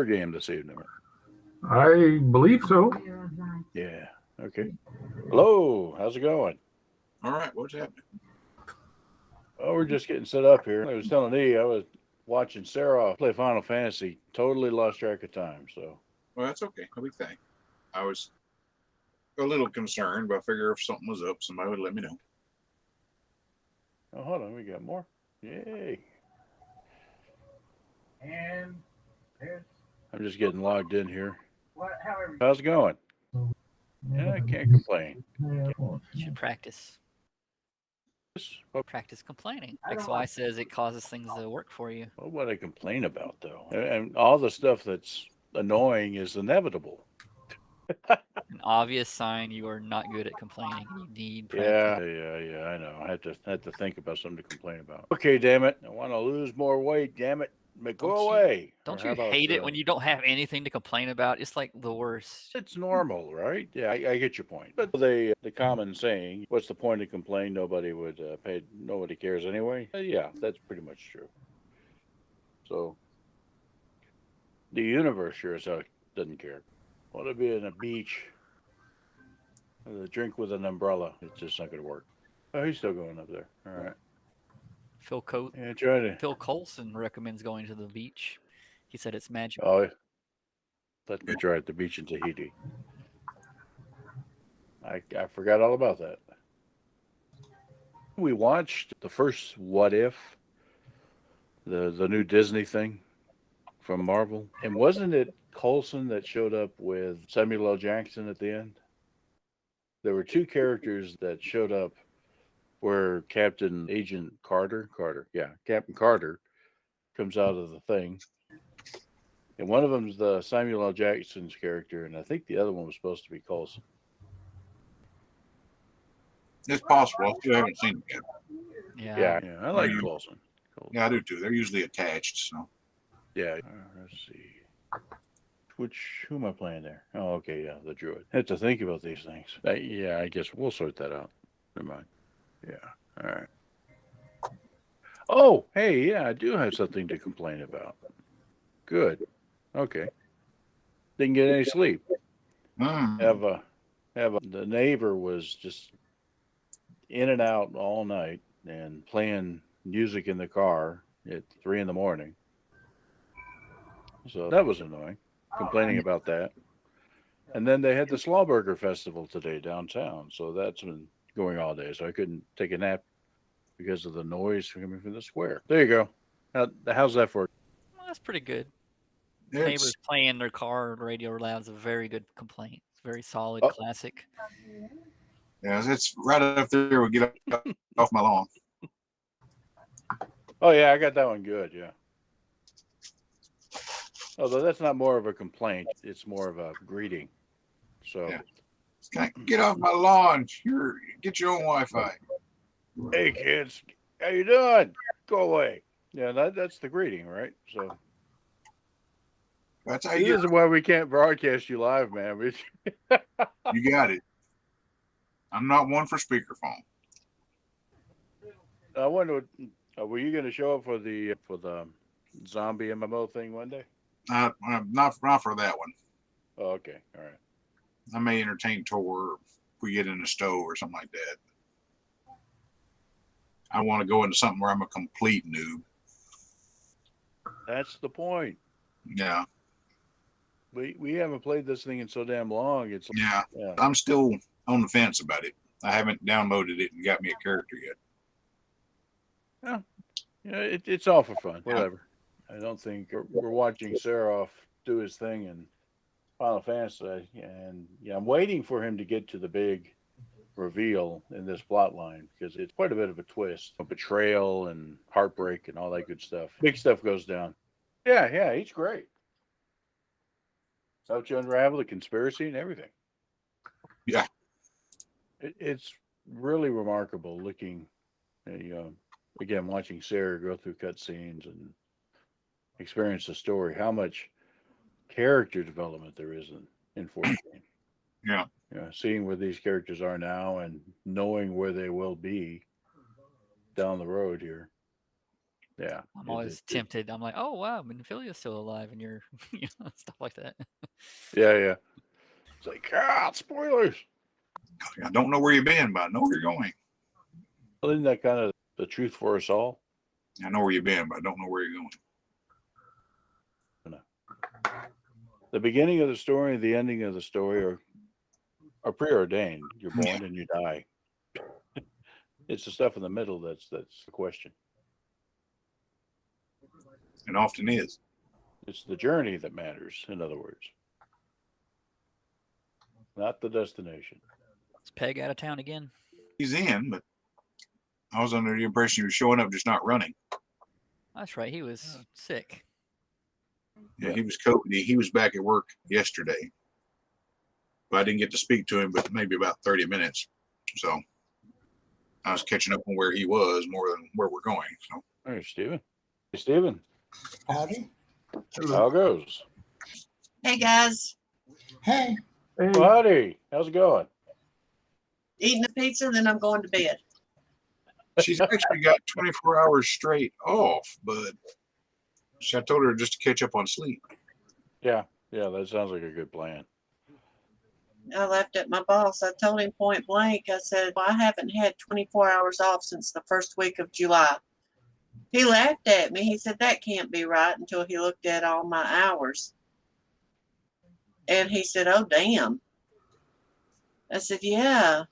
card game this evening. I believe so. Yeah. Okay. Hello. How's it going? All right, what's happening? Oh, we're just getting set up here. I was telling E, I was watching Sarah play Final Fantasy. Totally lost track of time. So. Well, that's okay. No big thing. I was a little concerned, but I figure if something was up, somebody would let me know. Oh, hold on. We got more. Yay. And there's I'm just getting logged in here. however. How's it going? Yeah, I can't complain. You should practice. Practice complaining. XY says it causes things to work for you. What would I complain about, though? And all the stuff that's annoying is inevitable. An obvious sign you are not good at complaining. You need practice. Yeah. I know. I had to think about something to complain about. Okay, damn it. I want to lose more weight. Damn it. But go away. Don't you hate it when you don't have anything to complain about? It's like the worst. It's normal, right? Yeah, I get your point. But the common saying, "What's the point of complain? Nobody would pay. Nobody cares anyway." Yeah, that's pretty much true. So the universe sure as heck doesn't care. Want to be on a beach, with a drink with an umbrella? It's just not going to work. Oh, he's still going up there. All right. Phil Coulson recommends going to the beach. He said it's magical. Oh, let me try at the beach in Tahiti. I forgot all about that. We watched the first What If, the new Disney thing from Marvel. And wasn't it Coulson that showed up with Samuel L. Jackson at the end? There were two characters that showed up where Captain Carter comes out of the thing. And one of them is the Samuel L. Jackson's character, and I think the other one was supposed to be Coulson. It's possible. I still haven't seen it yet. Yeah. I like Coulson. Yeah, I do too. They're usually attached, so. Yeah. Let's see. Who am I playing there? Oh, okay, yeah, the druid. I have to think about these things. I guess we'll sort that out. Never mind. Yeah. All right. Oh, hey, yeah, I do have something to complain about. Good. Okay. Didn't get any sleep. The neighbor was just in and out all night and playing music in the car at 3 a.m. So that was annoying. Complaining about that. And then they had the Slawburger Festival today downtown. So that's been going all day. So I couldn't take a nap because of the noise coming from the square. There you go. How's that for? Well, that's pretty good. Neighbors playing their car radio loud is a very good complaint. It's very solid, classic. Yeah, it's right up there. We get off my lawn. Oh yeah, I got that one good. Yeah. Although that's not more of a complaint, it's more of a greeting. So, get off my lawn. Get your own Wi-Fi. Hey kids, how you doing? Go away. Yeah, that's the greeting, right? So. That's how this is why we can't broadcast you live, man. You got it. I'm not one for speakerphone. I wonder, were you going to show up for the zombie MMO thing one day? Not for that one. Oh, okay, all right. I may entertain Tor if we get in the stove or something like that. I want to go into something where I'm a complete noob. That's the point. Yeah. We haven't played this thing in so damn long. Yeah. I'm still on the fence about it. I haven't downloaded it and got me a character yet. Yeah, it's all for fun. Whatever. I don't think we're watching Seraph do his thing in Final Fantasy, and I'm waiting for him to get to the big reveal in this plot line because it's quite a bit of a twist, betrayal and heartbreak and all that good stuff. Big stuff goes down. Yeah, he's great. Helps you unravel the conspiracy and everything. Yeah. It's really remarkable looking, again, watching Sarah go through cutscenes and experience the story, how much character development there is in 14. Yeah. Seeing where these characters are now and knowing where they will be down the road here. Yeah. I'm always tempted. I'm like, oh wow, Minfilia's still alive, and you're, stuff like that. Yeah. It's like, spoilers. I don't know where you've been, but I know where you're going. Well, isn't that kind of the truth for us all? I know where you've been, but I don't know where you're going. The beginning of the story and the ending of the story are preordained. You're born and you die. It's the stuff in the middle that's the question. It often is. It's the journey that matters, in other words, not the destination. Is Peg out of town again? He's in, but I was under the impression he was showing up, just not running. That's right. He was sick. Yeah, he was back at work yesterday, but I didn't get to speak to him, but maybe about 30 minutes. So I was catching up on where he was more than where we're going. So There's Stephen. Hey, Stephen. Howdy. How it goes? Hey guys, Hey, Hey, Well, howdy. How's it going? eating a pizza, then I'm going to bed. she's actually got 24 hours straight off, but I told her just to catch up on sleep. Yeah, that sounds like a good plan. I laughed at my boss. I told him point blank, I said, well, I haven't had 24 hours off since the first week of July. He laughed at me. He said, that can't be right, until he looked at all my hours. And he said, oh, damn. I said, yeah.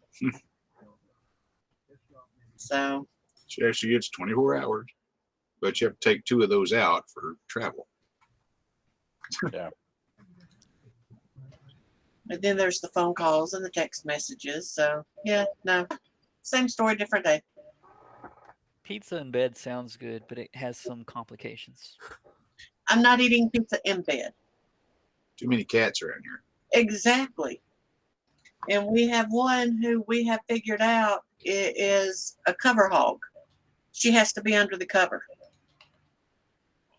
So She actually gets 24 hours, but you have to take 2 of those out for travel. Yeah. and then there's the phone calls and the text messages. So yeah, no, same story, different day. Pizza in bed sounds good, but it has some complications. I'm not eating pizza in bed. Too many cats around here. Exactly. And we have one who we have figured out is a cover hog. She has to be under the cover.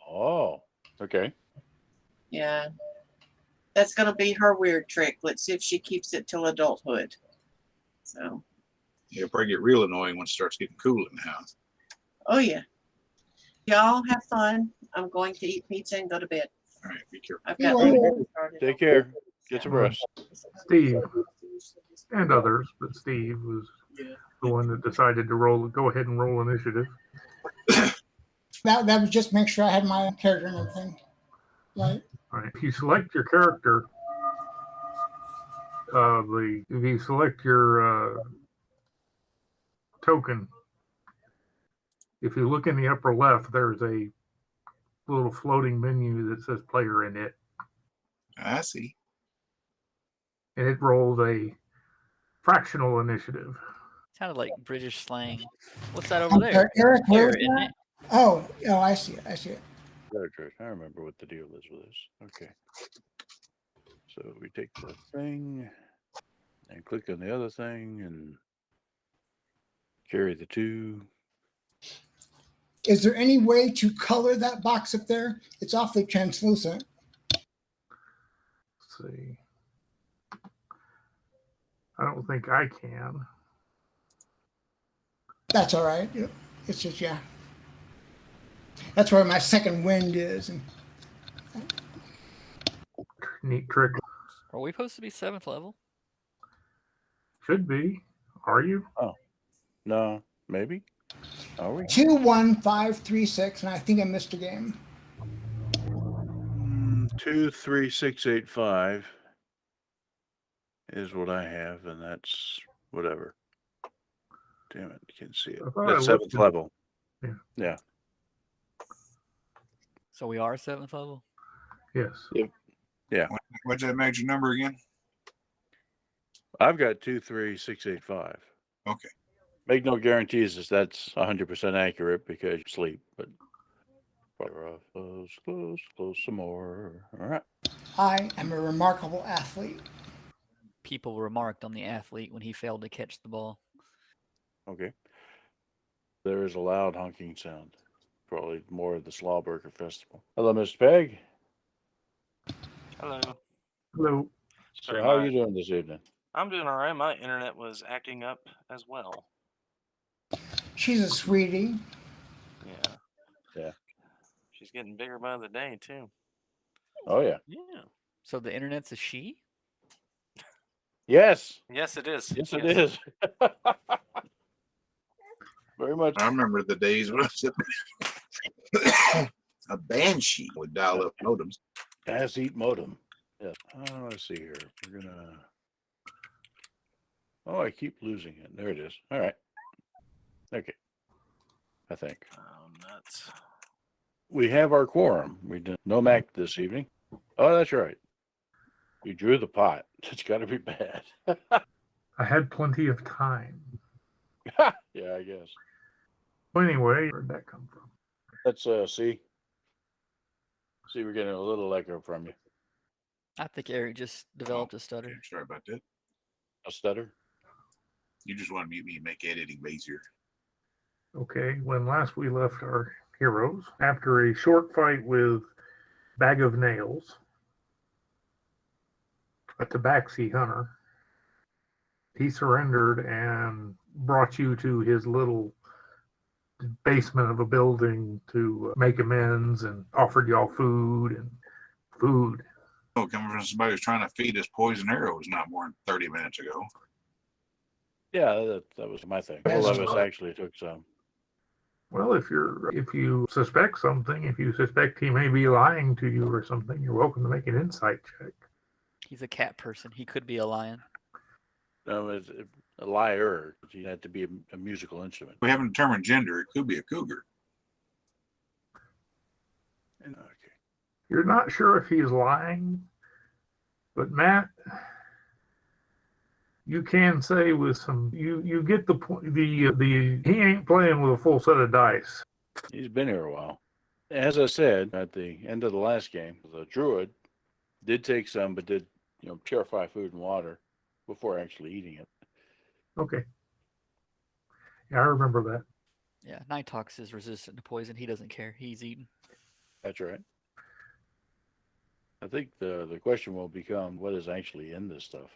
Oh, okay. Yeah. That's going to be her weird trick. Let's see if she keeps it till adulthood. So, It'll probably get real annoying when it starts getting cool in the house. oh yeah. Y'all have fun. I'm going to eat pizza and go to bed. All right, be careful. I've got You things started. Take care. Get some rest. Steve and others, but Steve was the one that decided to go ahead and roll initiative. that was just to make sure I had my character and everything. Right. All right. If you select your character, if you select your token, if you look in the upper left, there's a little floating menu that says player in it, I see. and it rolls a fractional initiative. Sounded like British slang. What's that over there? Eric, where was Here, isn't that? it? Oh, I see it. Good. I remember what the deal is with this. Okay. So we take the thing and click on the other thing and carry the 2. Is there any way to color that box up there? It's awfully translucent. Let's see. I don't think I can. That's all right. It's just, yeah. That's where my second wind is. And Neat trick. Are we supposed to be 7th level? Should be. Are you? No, maybe. Are we? 21536, and I think I missed a game. 23685 is what I have, and that's whatever. Damn it, you can't see it. I thought I That's looked 7th level. Yeah. So we are 7th level? Yes. What's that magic number again? I've got 23685. Okay. Make no guarantees as that's 100% accurate because you sleep, but close some more. All right. I am a remarkable athlete. People remarked on the athlete when he failed to catch the ball. Okay. There is a loud honking sound. Probably more of the Slawburger Festival. Hello, Mr. Peg. Hello. Hello. So Sorry, how are my- you doing this evening? I'm doing all right. My internet was acting up as well. She's a sweetie. Yeah. Yeah. She's getting bigger by the day too. Oh yeah. Yeah. So the internet's a she? Yes. Yes, it is. Yes, it is. Very much. I remember the days when I was a banshee with dial-up modems. Pass eat modem. Yes. Let's see here. We're gonna. Oh, I keep losing it. There it is. All right. Okay. I think Oh, nuts. we have our quorum. We did no Mac this evening. Oh, that's right. You drew the pot. It's got to be bad. I had plenty of time. Yeah, I guess. Well, anyway, where'd that come from? Let's see. See, we're getting a little echo from you. I think Eric just developed a stutter. Okay, sorry about that. A stutter. You just want to mute me and make editing easier. Okay, when last we left our heroes, after a short fight with Bag of Nails, a tabaxi hunter, he surrendered and brought you to his little basement of a building to make amends and offered y'all food. Oh, coming from somebody who's trying to feed us poison arrows not more than 30 minutes ago. Yeah, that was my thing. A couple of us actually took some. Well, if you suspect something, if you suspect he may be lying to you or something, you're welcome to make an insight check. He's a cat person. He could be a lion. No, it's a liar. He had to be a musical instrument. We haven't determined gender. It could be a cougar. Okay. You're not sure if he's lying, but Matt, you can say with some you get the point. The he ain't playing with a full set of dice. He's been here a while. As I said at the end of the last game, the druid did take some, but did purify food and water before actually eating it. Okay. Yeah, I remember that. Yeah, Nighthawks is resistant to poison. He doesn't care. He's eating. That's right. I think the question will become what is actually in this stuff.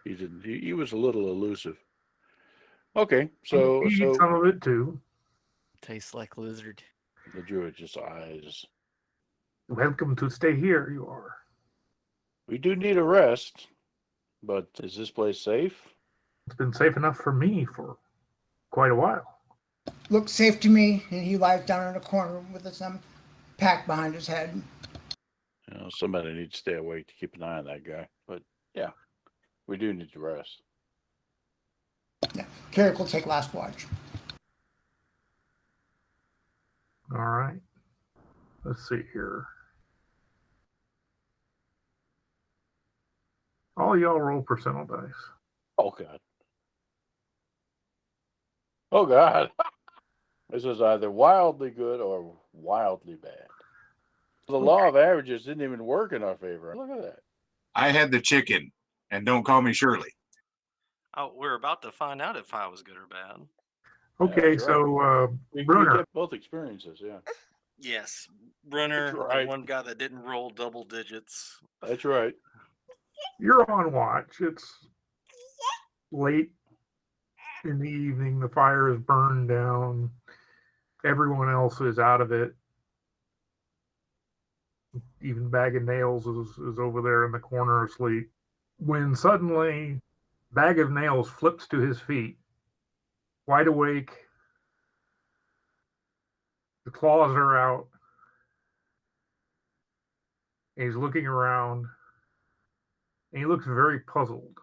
He was a little elusive. Okay, so He eat some of it too. Tastes like lizard. the druid just eyes. Welcome to stay here. You are. We do need a rest, but is this place safe? It's been safe enough for me for quite a while. Looks safe to me, and he lies down in a corner with some pack behind his head. Somebody needs to stay awake to keep an eye on that guy. But yeah, we do need to rest. Yeah, Carrick will take last watch. All right. Let's see here. All y'all roll percentile dice. Oh God. Oh God. This is either wildly good or wildly bad. The law of averages didn't even work in our favor. Look at that. I had the chicken, and don't call me Shirley. Oh, we're about to find out if I was good or bad. Okay, That's so We Brunner. get both experiences, yeah. Yes, Brunner, That's right. the one guy that didn't roll double digits. That's right. You're on watch. It's late in the evening. The fire is burned down. Everyone else is out of it. Even Bag of Nails is over there in the corner asleep. When suddenly Bag of Nails flips to his feet, wide awake. The claws are out. And he's looking around. And he looks very puzzled.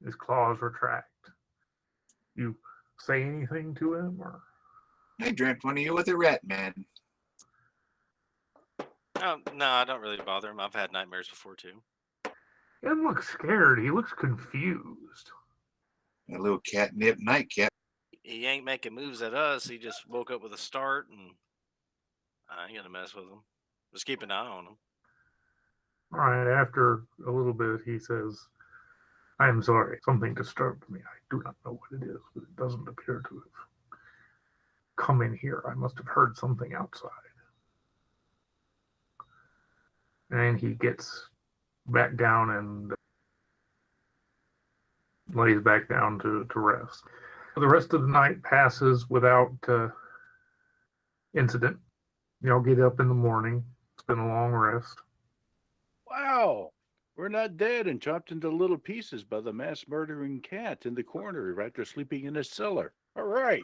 His claws retract. You say anything to him, or? I dreamt one of you with a rat man. Oh, no, I don't really bother him. I've had nightmares before too. He doesn't look scared. He looks confused. A little catnip nightcap. He ain't making moves at us. He just woke up with a start, and I ain't gonna mess with him. Just keep an eye on him. All right, after a little bit, he says, I am sorry. Something disturbed me. I do not know what it is, but it doesn't appear to have come in here. I must have heard something outside. And he gets back down and lays back down to rest. The rest of the night passes without incident. Y'all get up in the morning. It's been a long rest. Wow. We're not dead and chopped into little pieces by the mass murdering cat in the corner after sleeping in a cellar. All right.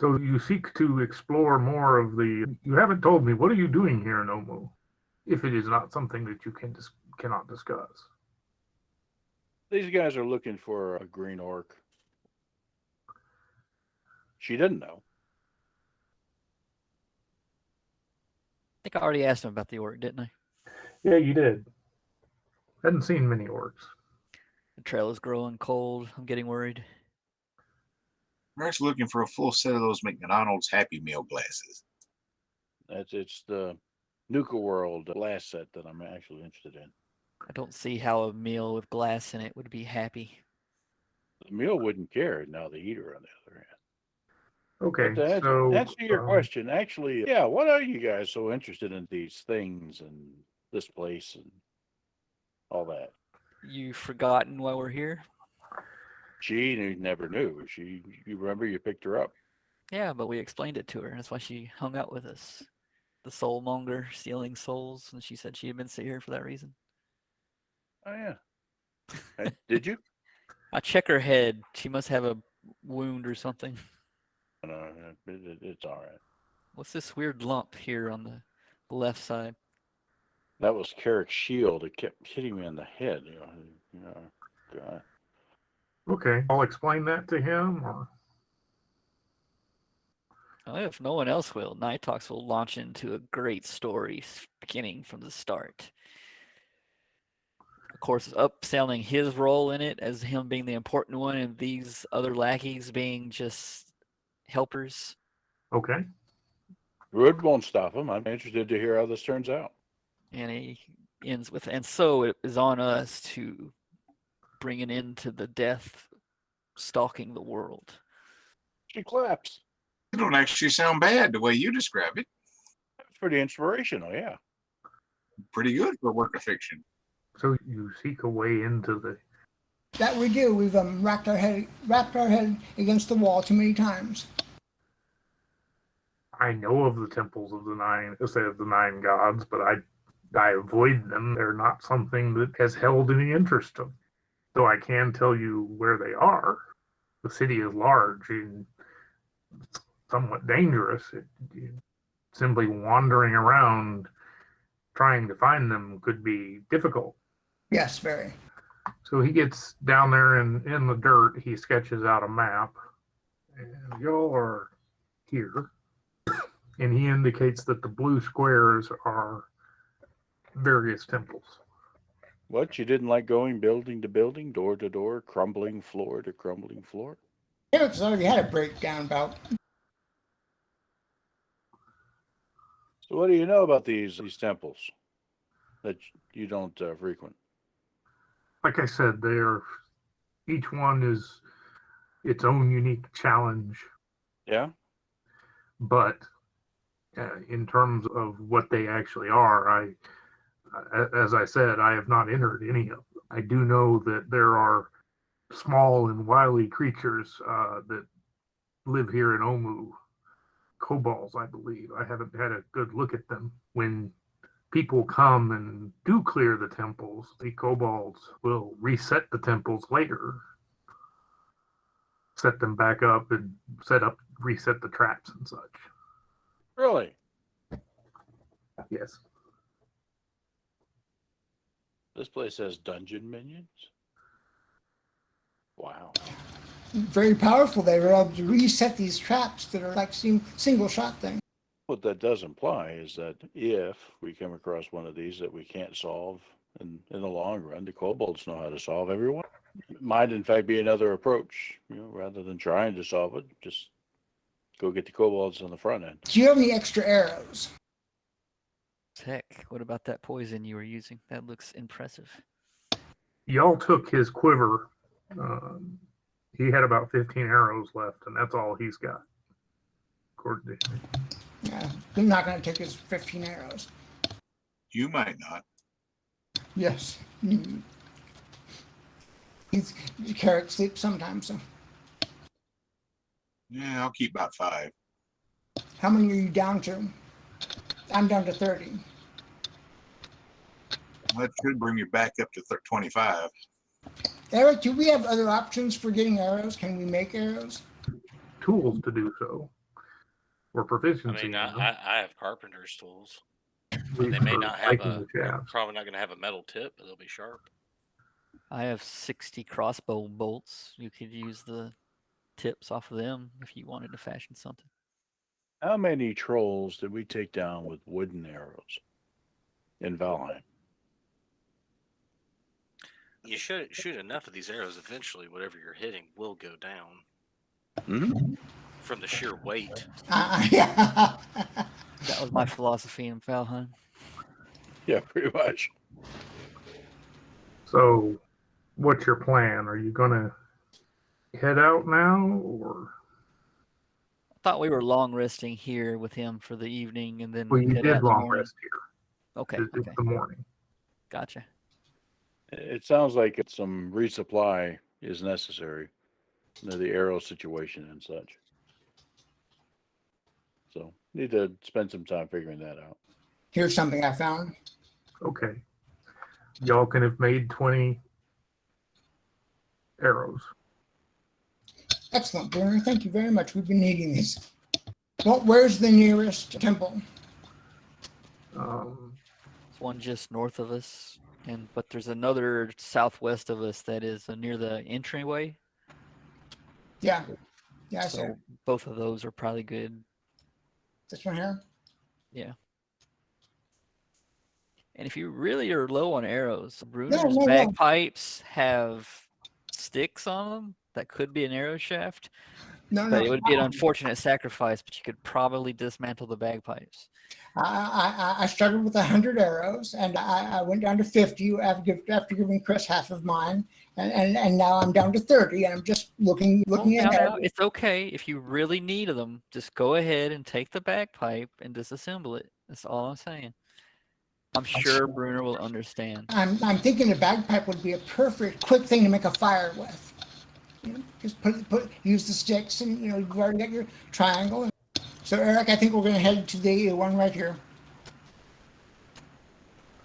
So you seek to explore more of the. You haven't told me, what are you doing here in Omu? If it is not something that you cannot discuss. These guys are looking for a green orc. She didn't know. I think I already asked him about the orc, didn't I? Yeah, you did. Hadn't seen many orcs. The trail is growing cold. I'm getting worried. We're actually looking for a full set of those McDonald's Happy Meal glasses. It's the Nuka World glass set that I'm actually interested in. I don't see how a meal with glass in it would be happy. The meal wouldn't care. Now the eater, on the other hand. Okay, But to so answer your question, actually, yeah, what are you guys so interested in these things and this place and all that? You've forgotten why we're here? She never knew. You remember you picked her up. Yeah, but we explained it to her. That's why she hung out with us. The soulmonger stealing souls, and she said she had been sent here for that reason. Oh, yeah. Did you? I check her head. She must have a wound or something. No, it's all right. What's this weird lump here on the left side? That was Carrick's shield. It kept hitting me on the head. God. okay, I'll explain that to him. Or If no one else will, Night Talks will launch into a great story beginning from the start. Of course, upselling his role in it as him being the important one and these other lackeys being just helpers. okay, Rude won't stop him. I'm interested to hear how this turns out. And he ends with, and so it is on us to bring an end to the death stalking the world. She claps. It don't actually sound bad the way you describe it. That's pretty inspirational, yeah. Pretty good for a work of fiction. so you seek a way into the. That we do. We've wrapped our head against the wall too many times. I know of the temples of the nine gods, but I avoid them. They're not something that has held any interest to me. Though I can tell you where they are. The city is large and somewhat dangerous. Simply wandering around trying to find them could be difficult. Yes, very. So he gets down there and in the dirt, he sketches out a map. And y'all are here. And he indicates that the blue squares are various temples. What? You didn't like going building to building, door to door, crumbling floor to crumbling floor? Eric's already had a breakdown about. So what do you know about these temples that you don't frequent? Like I said, each one is its own unique challenge. Yeah? But in terms of what they actually are, as I said, I have not entered any of them. I do know that there are small and wily creatures that live here in Omu. Kobolds, I believe. I haven't had a good look at them. When people come and do clear the temples, the kobolds will reset the temples later, set them back up and reset the traps and such. Really? Yes. This place has dungeon minions? Wow. Very powerful. They were able to reset these traps that are like single shot things. What that does imply is that if we come across one of these that we can't solve in the long run, the kobolds know how to solve everyone. It might, in fact, be another approach. Rather than trying to solve it, just go get the kobolds on the front end. Do you have any extra arrows? Heck, what about that poison you were using? That looks impressive. Y'all took his quiver. He had about 15 arrows left, and that's all he's got. According to him. Yeah, I'm not going to take his 15 arrows. You might not. Yes. Carrot sleeps sometimes, so. Yeah, I'll keep about 5. How many are you down to? I'm down to 30. That should bring you back up to 25. Eric, do we have other options for getting arrows? Can we make arrows? Tools to do so, or I proficiency. mean, in them. I have carpenter's tools. Leave They may for not have making the they're shafts. probably not going to have a metal tip, but they'll be sharp. I have 60 crossbow bolts. You could use the tips off of them if you wanted to fashion something. How many trolls did we take down with wooden arrows in Valheim? You should shoot enough of these arrows. Eventually, whatever you're hitting will go down Hmm? from the sheer weight. Yeah. That was my philosophy in Valheim. Yeah, pretty much. So, what's your plan? Are you gonna head out now, or I thought we were long resting here with him for the evening and then well, you head out did in the long morning. rest here? Okay, It's okay, the morning. gotcha. It sounds like some resupply is necessary. The arrow situation and such. So need to spend some time figuring that out. Here's something I found. Okay, y'all can have made 20 arrows. Excellent, Bruner. Thank you very much. We've been needing these. Well, where's the nearest temple? There's one just north of us, but there's another southwest of us that is near the entryway. Yeah. Yeah, I see it. So both of those are probably good. This one here? Yeah. And if you really are low on arrows, Bruner's no. bagpipes have sticks on them. That could be an arrow shaft, No, but it no. would be an unfortunate sacrifice. But you could probably dismantle the bagpipes. I started with 100 arrows, and I went down to 50 after giving Chris half of mine, and now I'm down to 30, and I'm just looking Now, ahead. it's okay if you really need them. Just go ahead and take the bagpipe and disassemble it. That's all I'm saying. I'm sure Bruner will understand. I'm thinking a bagpipe would be a perfect, quick thing to make a fire with. You know, just use the sticks, and you've already got your triangle. So Eric, I think we're going to head to the one right here.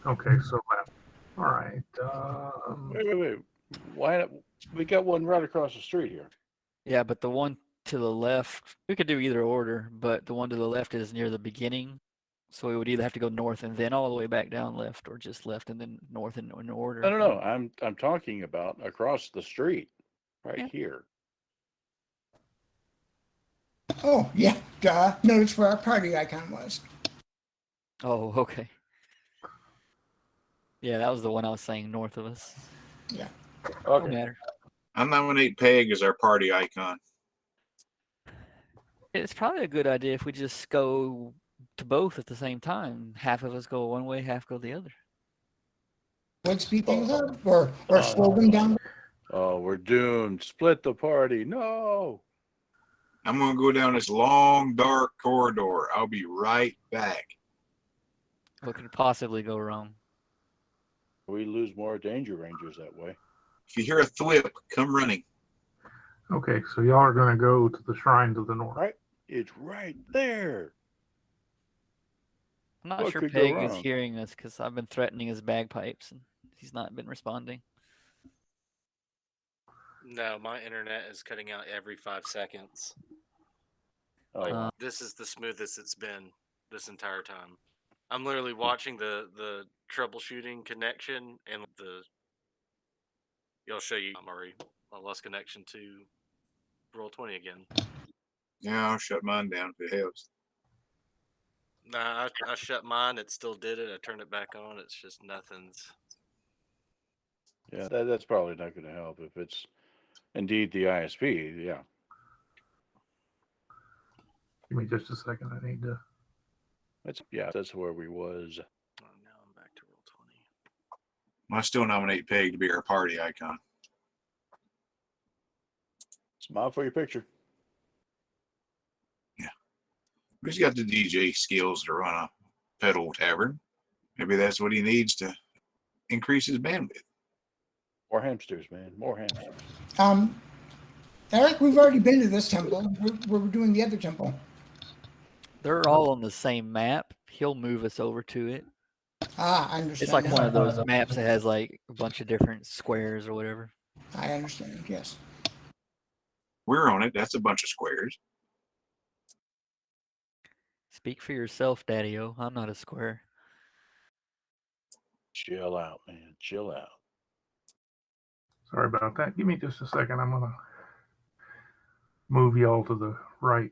Okay, so all right. Wait. Why not? We got one right across the street here. Yeah, but the one to the left, we could do either order, but the one to the left is near the beginning. So we would either have to go north and then all the way back down left, or just left and then north in order. No. I'm talking about across the street, right here. Oh, yeah, duh. Notice where our party icon was. Oh, okay. Yeah, that was the one I was saying north of us. Yeah. No Okay. matter. I nominate Peg as our party icon. It's probably a good idea if we just go to both at the same time. Half of us go one way, half go the other. Would speed things up or slow them down. Oh, we're doomed. Split the party. No. I'm going to go down this long, dark corridor. I'll be right back. What could possibly go wrong? We lose more danger rangers that way. If you hear a thwip, come running. Okay, so y'all are going to go to the shrine to the north. Right? It's right there. I'm not What sure could go Peg is wrong? hearing us because I've been threatening his bagpipes and he's not been responding. No, my internet is cutting out every 5 seconds. Oh, This is the smoothest it's been this entire time. I'm literally watching the troubleshooting connection and I'll show you. I'm already I lost connection to Roll20 again. Yeah, I'll shut mine down if it helps. Nah, I shut mine. It still did it. I turned it back on. It's just nothing's. yeah. That's probably not going to help if it's indeed the ISP. Yeah. Give me just a second. I need to. That's where we was. Oh, now I'm back to Roll20. I still nominate Peg to be our party icon. Smile for your picture. He's got the DJ skills to run a pedal tavern. Maybe that's what he needs to increase his bandwidth. More hamsters, man. More hamsters. Eric, we've already been to this temple. We're doing the other temple. They're all on the same map. He'll move us over to it. Ah, I understand. It's like now. one of those maps that has like a bunch of different squares or whatever. I understand. Yes. We're on it. That's a bunch of squares. Speak for yourself, Daddy-O. I'm not a square. Chill out, man. Chill out. Sorry about that. Give me just a second. I'm gonna move y'all to the right.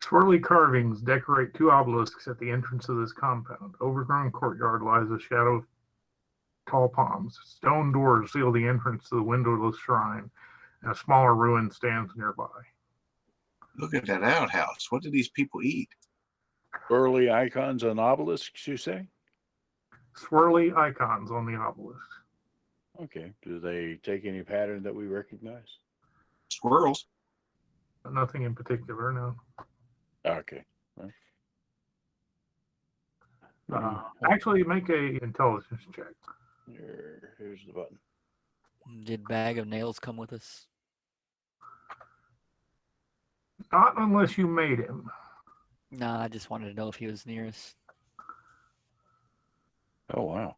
Swirly carvings decorate two obelisks at the entrance of this compound. Overgrown courtyard lies a shadow of tall palms. Stone doors seal the entrance to the windowless shrine, and a smaller ruin stands nearby. Look at that outhouse. What do these people eat? Early icons on obelisks, you say? Swirly icons on the obelisk. Okay. Do they take any pattern that we recognize? Squirrels. Nothing in particular, no. Okay. Actually, make a intelligence check. Here's the button. Did Bag of Nails come with us? Not unless you made him. Nah, I just wanted to know if he was near us. Oh, wow.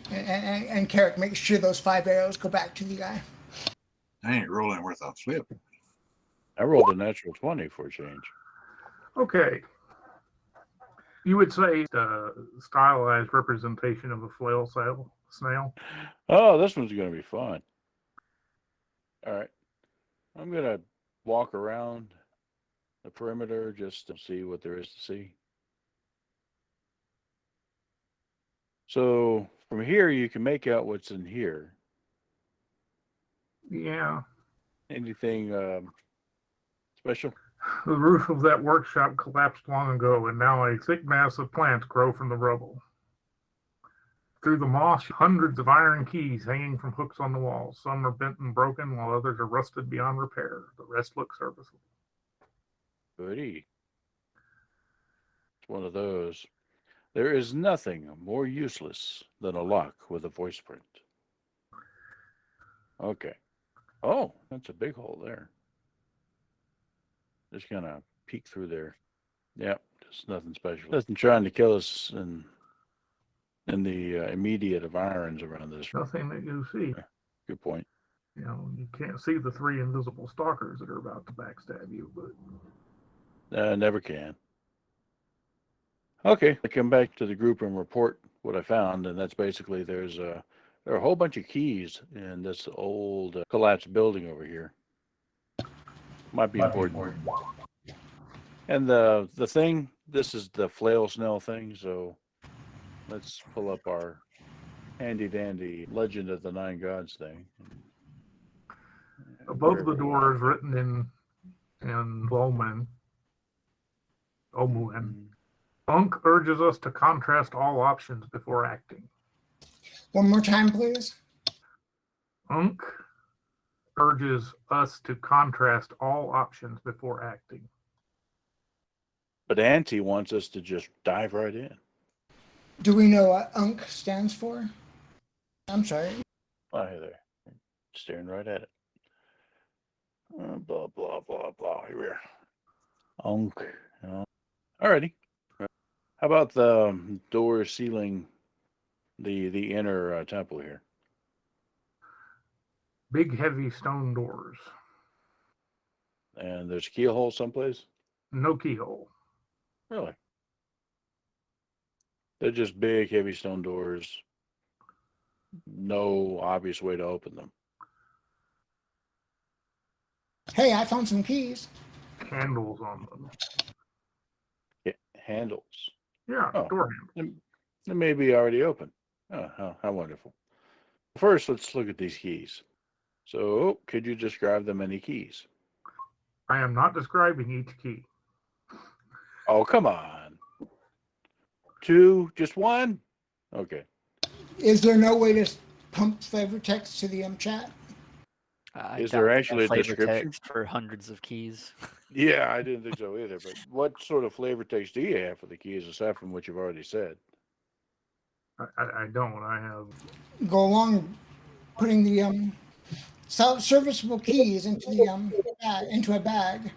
And Carrick, make sure those 5 arrows go back to the guy. I ain't rolling worth a flip. I rolled a natural 20 for a change. Okay. You would say stylized representation of a flail snail. Oh, this one's going to be fun. All right. I'm going to walk around the perimeter just to see what there is to see. So from here, you can make out what's in here. Yeah. Anything special? The roof of that workshop collapsed long ago, and now a thick mass of plants grow from the rubble. Through the moss, hundreds of iron keys hanging from hooks on the walls. Some are bent and broken, while others are rusted beyond repair. The rest look serviceable. Goody. It's one of those. There is nothing more useless than a lock with a voice print. Okay. Oh, that's a big hole there. Just gonna peek through there. Yep, just nothing special. Nothing trying to kill us in the immediate environs around this. Nothing that you see. Good point. You know, you can't see the 3 invisible stalkers that are about to backstab you, but Never can. Okay, I come back to the group and report what I found, and that's basically there are a whole bunch of keys in this old collapsed building over here. Might be important. And the thing, this is the flail snail thing, so let's pull up our handy dandy Legend of the Nine Gods thing. above the door is written in Omuan. Unk urges us to contrast all options before acting. One more time, please. Unk urges us to contrast all options before acting. But Auntie wants us to just dive right in. Do we know what UNC stands for? I'm sorry. Oh, hey there. Staring right at it. Blah, blah, blah, blah. Here we are. Alrighty. How about the door sealing the inner temple here? Big, heavy stone doors. And there's a keyhole someplace? No keyhole. Really? They're just big, heavy stone doors. No obvious way to open them. Hey, I found some keys. Handles on them. Handles. Yeah, Oh. door handles. They may be already open. Oh, how wonderful. First, let's look at these keys. So, could you describe the many keys? I am not describing each key. Oh, come on. 2, just 1? Okay. Is there no way to pump flavor text to the chat? Is there actually a flavor description? text for hundreds of keys? Yeah, I didn't think so either. But what sort of flavor text do you have for the keys aside from what you've already said? I don't. I have. Go along putting the serviceable keys into the into a bag.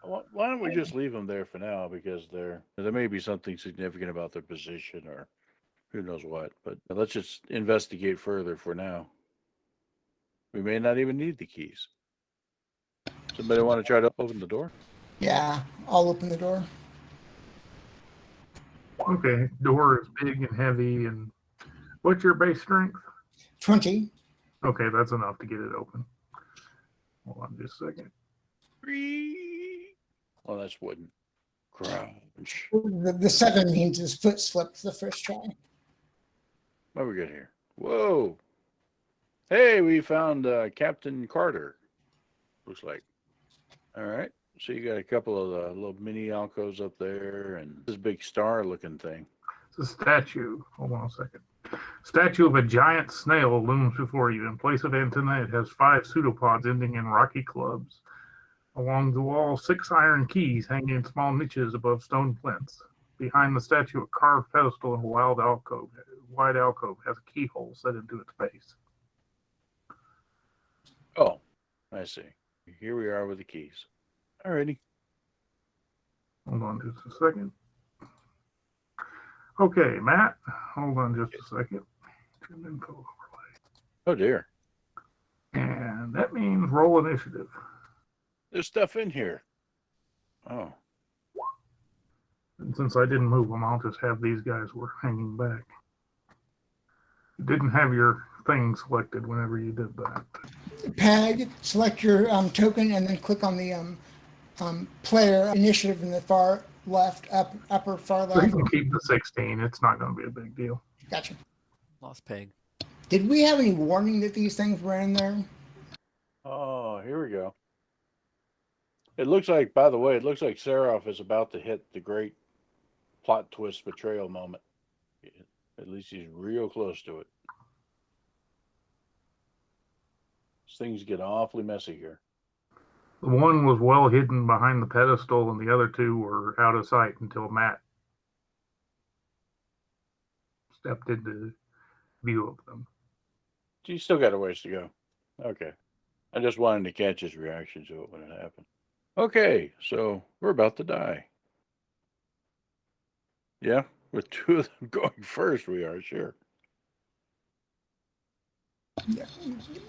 Why don't we just leave them there for now? Because there may be something significant about their position or who knows what. But let's just investigate further for now. We may not even need the keys. Somebody want to try to open the door? Yeah, I'll open the door. Okay, door is big and heavy. And what's your base strength? 20. Okay, that's enough to get it open. Hold on just a second. Oh, that's wooden. Crunch. The 7 means his foot slipped the first try. What we got here? Whoa. Hey, we found Captain Carter. Looks like. All right. So you got a couple of little mini alcoves up there and this big star-looking thing. It's a statue. Hold on a second. Statue of a giant snail looms before you. In place of antennae, it has 5 pseudopods ending in rocky clubs. Along the wall, 6 iron keys hanging in small niches above stone plinths. Behind the statue, a carved pedestal in a wide alcove has a keyhole set into its base. Oh, I see. Here we are with the keys. Alrighty. Hold on just a second. Okay, Matt, hold on just a second. Trim info overlay. Oh dear. And that means roll initiative. There's stuff in here. Oh. And since I didn't move them, I'll just have these guys were hanging back. You didn't have your thing selected whenever you did that. Peg, select your token and then click on the player initiative in the far left, upper far So you left. can keep the 16. It's not going to be a big deal. Gotcha. Lost peg. Did we have any warning that these things were in there? Oh, here we go. It looks like, by the way, it looks like Seraph is about to hit the great plot twist betrayal moment. At least he's real close to it. Things get awfully messy here. The one was well hidden behind the pedestal, and the other 2 were out of sight until Matt stepped into view of them. You still got a ways to go. Okay. I just wanted to catch his reaction to it when it happened. Okay, so we're about to die. Yeah, with 2 of them going first, we are, sure.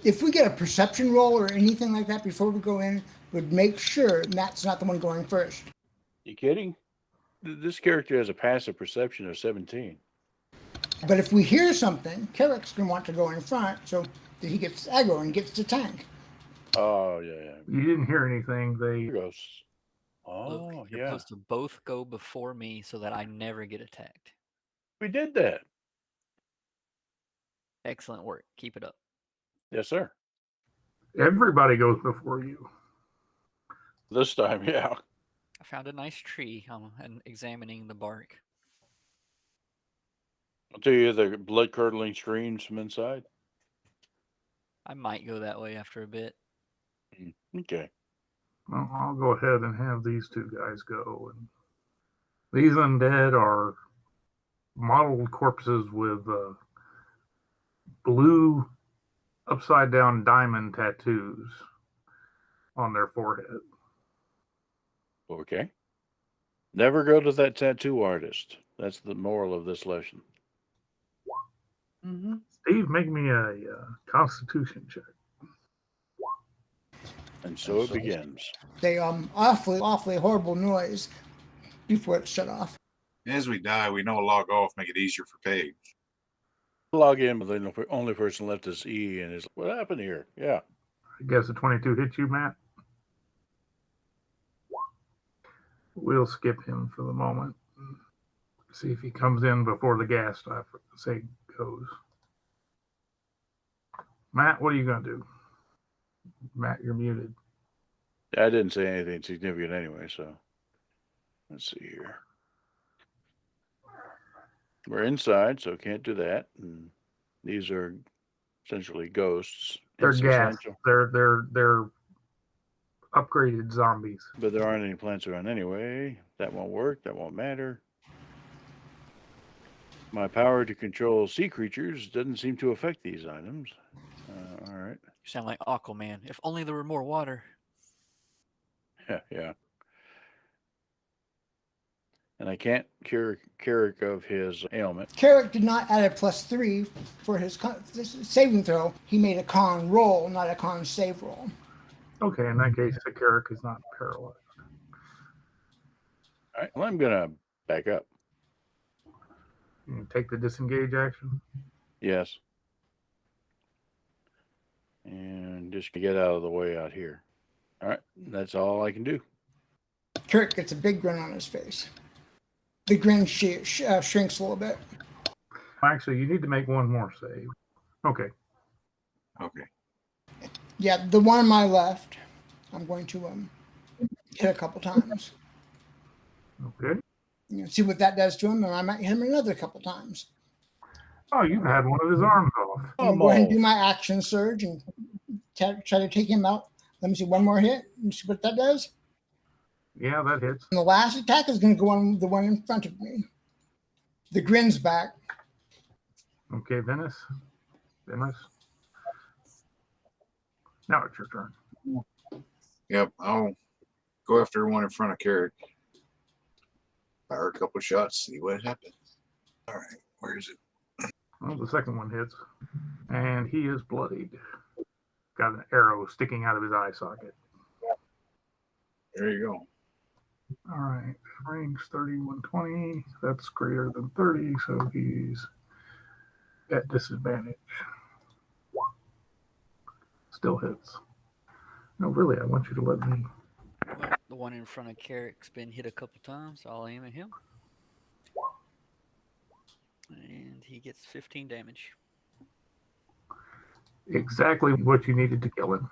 If we get a perception roll or anything like that before we go in, would make sure Matt's not the one going first. You kidding? This character has a passive perception of 17. But if we hear something, Carrick's going to want to go in front so that he gets aggro and gets to tank. Oh, yeah. You didn't hear anything. They Here goes. Oh, Look, you're yeah. supposed to both go before me so that I never get attacked. We did that. Excellent work. Keep it up. Yes, sir. everybody goes before you. This time, yeah. I found a nice tree and examining the bark. I'll tell you the blood-curdling screams from inside. I might go that way after a bit. Okay. Well, I'll go ahead and have these 2 guys go. And these undead are modeled corpses with blue upside-down diamond tattoos on their forehead. Okay. Never go to that tattoo artist. That's the moral of this lesson. Mm-hmm. Steve, make me a Constitution check. And so it begins. They awfully horrible noise before it shut off. As we die, we know log off, make it easier for Peg. Log in, but the only person left is E, and is what happened here? Yeah. I guess a 22 hits you, Matt. We'll skip him for the moment. See if he comes in before the gas stop say goes. Matt, what are you going to do? Matt, you're muted. I didn't say anything significant anyway, so let's see here. We're inside, so can't do that. And these are essentially ghosts. They're gas. Insubstantial. They're upgraded zombies. But there aren't any plants around anyway. That won't work. That won't matter. My power to control sea creatures doesn't seem to affect these items. All right. You sound like Aquaman. If only there were more water. Yeah. And I can't cure Carrick of his ailment. Carrick did not add a +3 for his saving throw. He made a con roll, not a con save roll. Okay, in that case, the Carrick is not paralyzed. All right. Well, I'm gonna back up. You take the disengage action. Yes. And just get out of the way out here. All right. That's all I can do. Carrick gets a big grin on his face. The grin shrinks a little bit. Actually, you need to make one more save. Okay. Okay. Yeah, the one on my left, I'm going to hit a couple times. Okay. See what that does to him, and I might hit him another couple times. Oh, you've had one of his arms off. I'm going to go ahead and do my action surge and try to take him out. Let me see, one more hit and see what that does. Yeah, that hits. And the last attack is going to go on the one in front of me. The grin's back. Okay, Venice. Now it's your turn. Yep. I'll go after one in front of Carrick. Fire a couple shots, see what happens. All right. Where is it? Well, the second one hits. And he is bloodied. Got an arrow sticking out of his eye socket. There you go. All right. Range 30, 120. That's greater than 30, so he's at disadvantage. Still hits. No, really, I want you to let me. Well, the one in front of Carrick's been hit a couple times. I'll aim at him. And he gets 15 damage. Exactly what you needed to kill him.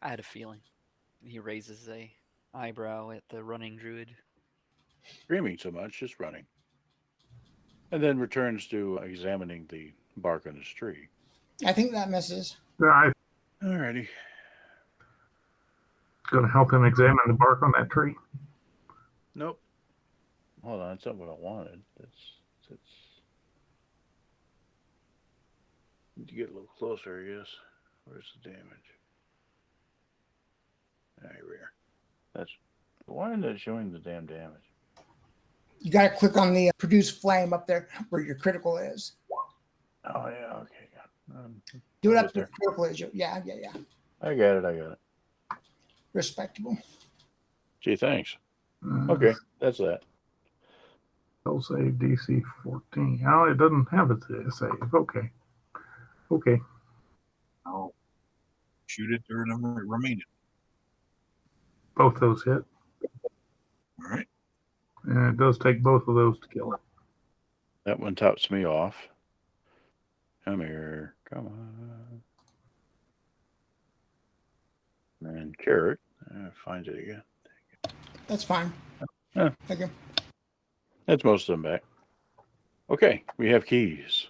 I had a feeling. He raises a eyebrow at the running druid. Screaming so much, just running. And then returns to examining the bark on his tree. I think that misses. I'm Alrighty. going to help him examine the bark on that tree. Nope. Hold on, that's not what I wanted. That's need to get a little closer, I guess. Where's the damage? Rare. That's why isn't it showing the damn damage? You got to click on the produce flame up there where your critical is. Oh yeah, okay. Do it I'll up get to critical is. Yeah. I got it. Respectable. Gee, thanks. Okay, that's that. Spell save DC 14. Oh, it doesn't have a save. Okay. I'll shoot it or remaining. Both those hit. All right. And it does take both of those to kill it. That one tops me off. Come here. Come on. And Carrot. Find it again. That's fine. Yeah. Thank you. That's most of them back. Okay, we have keys.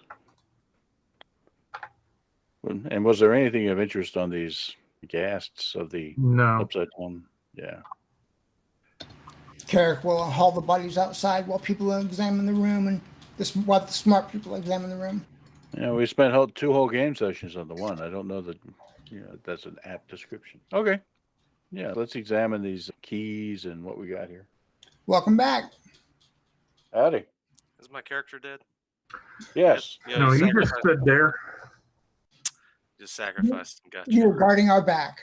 And was there anything of interest on these ghasts of the No. upside down? Yeah. Carrick will haul the bodies outside while people examine the room, and while the smart people examine the room. Yeah, we spent 2 whole game sessions on the one. I don't know that that's an apt description. Okay. Yeah, let's examine these keys and what we got here. Welcome back. Howdy. Is my character dead? Yes. Yeah, No, you he just sacrificed, stood there. just sacrificed and got You you. were guarding our back.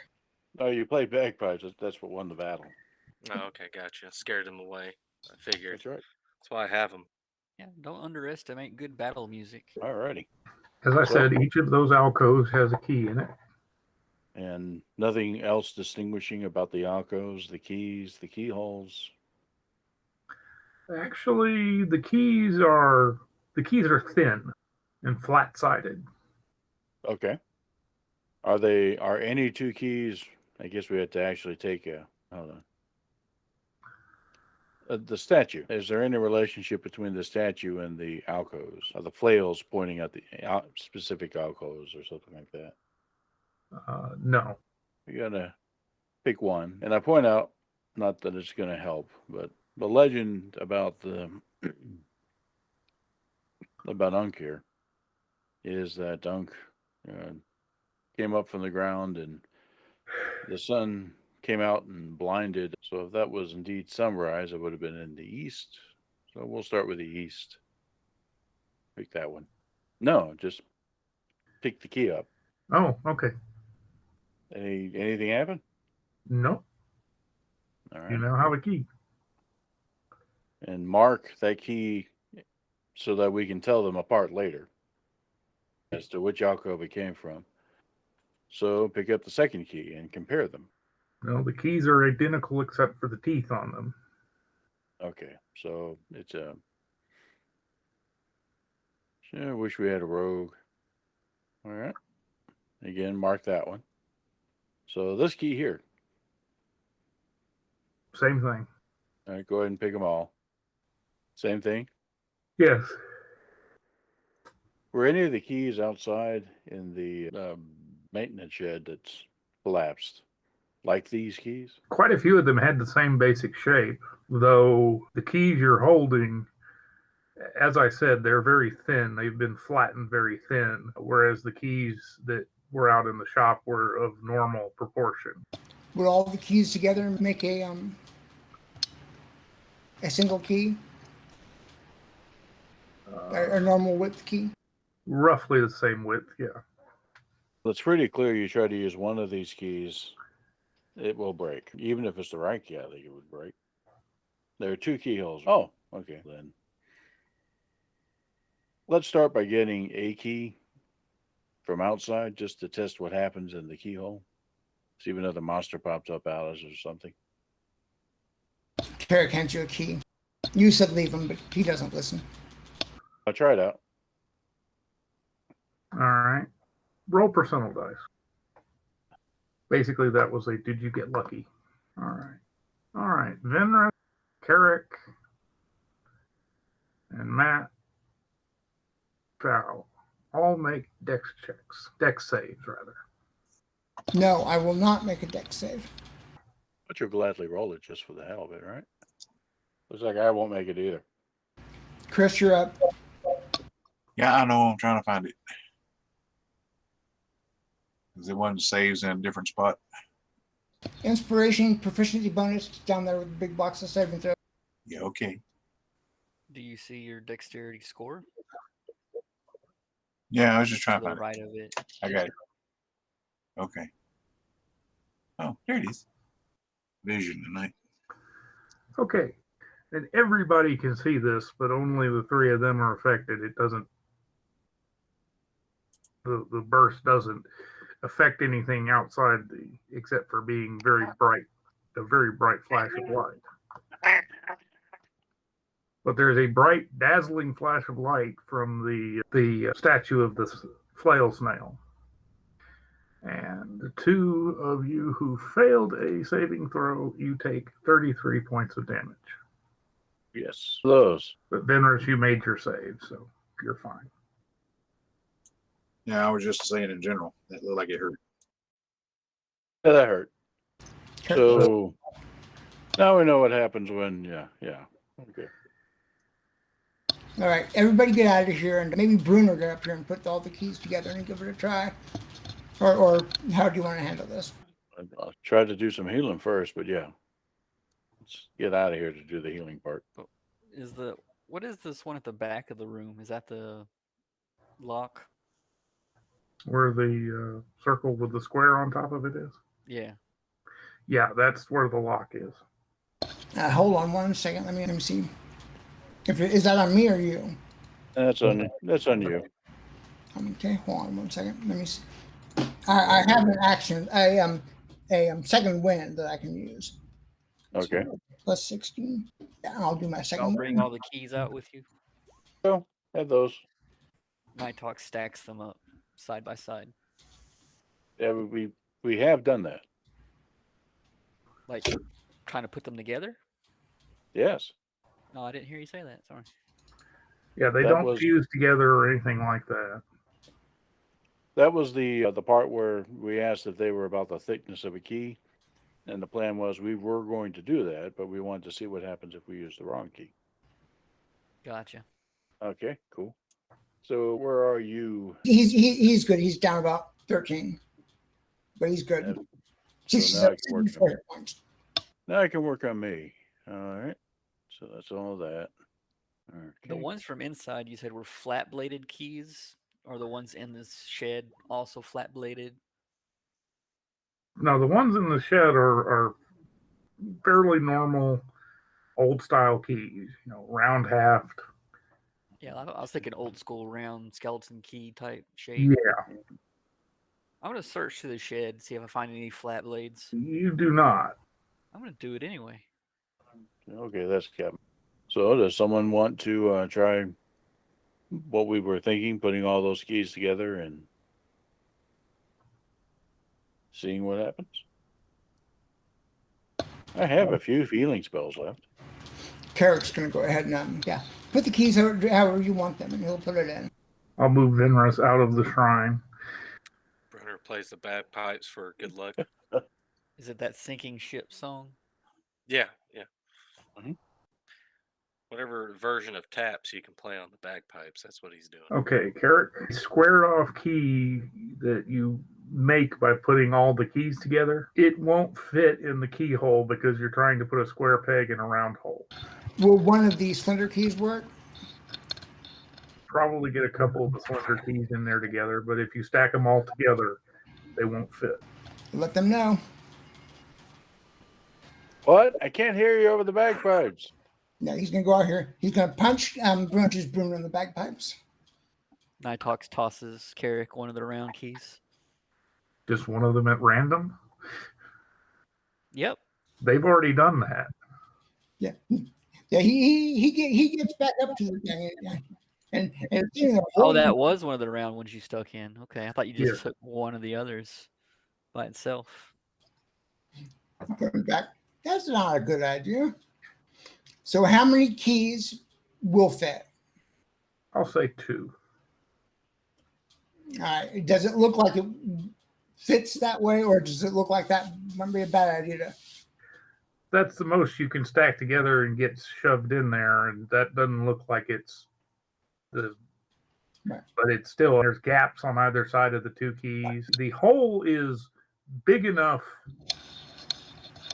Oh, you played bagpipes. That's what won the battle. Oh, okay, gotcha. Scared him away. I figured. That's right. That's why I have him. Yeah, don't underestimate good battle music. Alrighty. As I said, each of those alcoves has a key in it. And nothing else distinguishing about the alcoves, the keys, the keyholes. Actually, the keys are thin and flat-sided. Okay. Are any 2 keys? I guess we have to actually take hold on. The statue. Is there any relationship between the statue and the alcoves? Are the flails pointing at the specific alcoves or something like that? No. You gotta pick one. And I point out, not that it's gonna help, but the legend about about Unk here is that Unk came up from the ground and the sun came out and blinded. So if that was indeed sunrise, it would have been in the east. So we'll start with the east. Pick that one. No, just pick the key up. Oh, okay. Anything happen? Nope. All right. You now have a key. And mark that key so that we can tell them apart later as to which alcove it came from. So pick up the second key and compare them. No, the keys are identical except for the teeth on them. Okay, so it's a. I wish we had a rogue. All right. Again, mark that one. So this key here. Same thing. All right, go ahead and pick them all. Same thing. Yes. Were any of the keys outside in the maintenance shed that's collapsed, like these keys? Quite a few of them had the same basic shape, though the keys you're holding, as I said, they're very thin. They've been flattened very thin, whereas the keys that were out in the shop were of normal proportion. Would all the keys together make a single key? A normal width key? Roughly the same width, yeah. It's pretty clear you try to use one of these keys, it will break. Even if it's the right key, I think it would break. There are two keyholes. Oh, okay. Then let's start by getting a key from outside just to test what happens in the keyhole. See if another monster pops up out of us or something. Tarek hands you a key. You said leave him, but he doesn't listen. I'll try it out. All right. Roll personal dice. Basically, that was a did you get lucky? All right. All right. Venra, Carrick, and Matt, Val all make dex checks. Dex saves, rather. No, I will not make a dex save. But you'll gladly roll it just for the hell of it, right? Looks like I won't make it either. Chris, you're up. Yeah, I know. I'm trying to find it. Is it one that saves in a different spot? Inspiration, proficiency bonus down there with the big box of saving throw. Yeah, okay. Do you see your dexterity score? Yeah, I was just To trying to the find right of it. it. I got it. Okay. Oh, there it is. Vision tonight. Okay. And everybody can see this, but only the three of them are affected. It doesn't, the burst doesn't affect anything outside except for being very bright, a very bright flash of light. But there's a bright, dazzling flash of light from the statue of the flail snail. And the two of you who failed a saving throw, you take 33 points of damage. Yes. Those. But Venrus, you made your save, so you're fine. Yeah, I was just saying in general. That looked like it hurt. Yeah, that hurt. So now we know what happens when, yeah. Okay. All right, everybody get out of here, and maybe Bruno get up here and put all the keys together and give it a try. Or how do you want to handle this? I'll try to do some healing first, but yeah. Let's get out of here to do the healing part. What is this one at the back of the room? Is that the lock? Where the circle with the square on top of it is? Yeah. Yeah, that's where the lock is. Hold on 1 second. Let me see. Is that on me or you? That's on you. Okay, hold on 1 second. Let me see. I have an action, a second wind that I can use. Okay. So, plus 16. Yeah, I'll do my second I'll wind. bring all the keys out with you. So have those. Nighthawk stacks them up side by side. Yeah, we have done that. Like trying to put them together? Yes. No, I didn't hear you say that. Sorry. Yeah, they That don't was- fuse together or anything like that. That was the part where we asked if they were about the thickness of a key, and the plan was we were going to do that, but we wanted to see what happens if we use the wrong key. Gotcha. Okay, cool. So where are you? He's good. He's down about 13. but he's good. Yep. 67 now I can work 64 hit points. Now I can work on me. All right. So that's all that. The Okay. ones from inside you said were flat bladed keys. Are the ones in this shed also flat bladed? No, the ones in the shed are fairly normal old style keys, round haft. Yeah, I was thinking old school round skeleton key type shape. Yeah, I'm gonna search through the shed, see if I find any flat blades. you do not. I'm gonna do it anyway. Okay, that's Kevin. So does someone want to try what we were thinking, putting all those keys together and seeing what happens? I have a few healing spells left. Carrick's going to go ahead and put the keys however you want them, and he'll put it in. I'll move Vinrus out of the shrine. Brenner plays the bagpipes for good luck. Is it that sinking ship song? Yeah, yeah. Mhm. Whatever version of taps you can play on the bagpipes, that's what he's doing. Okay, Carrick, squared off key that you make by putting all the keys together, it won't fit in the keyhole because you're trying to put a square peg in a round hole. Will one of these slender keys work? Probably get a couple of the slender keys in there together, but if you stack them all together, they won't fit. Let them know. What? I can't hear you over the bagpipes. No, he's going to go out here. He's going to punch Brunch's broom in the bagpipes. Nighthawks tosses Carrick one of the round keys. Just one of them at random? Yep. They've already done that. Yeah. Yeah, he gets back up to the thing. And Oh, that was one of the round ones you stuck in. Okay, I thought you just Yeah. took one of the others by itself. Going back. That's not a good idea. So how many keys will fit? I'll say 2. All right. Does it look like it fits that way, or does it look like that might be a bad idea? That's the most you can stack together and get shoved in there, and that doesn't look like it's the. Right. But it's still, there's gaps on either side of the 2 keys. The hole is big enough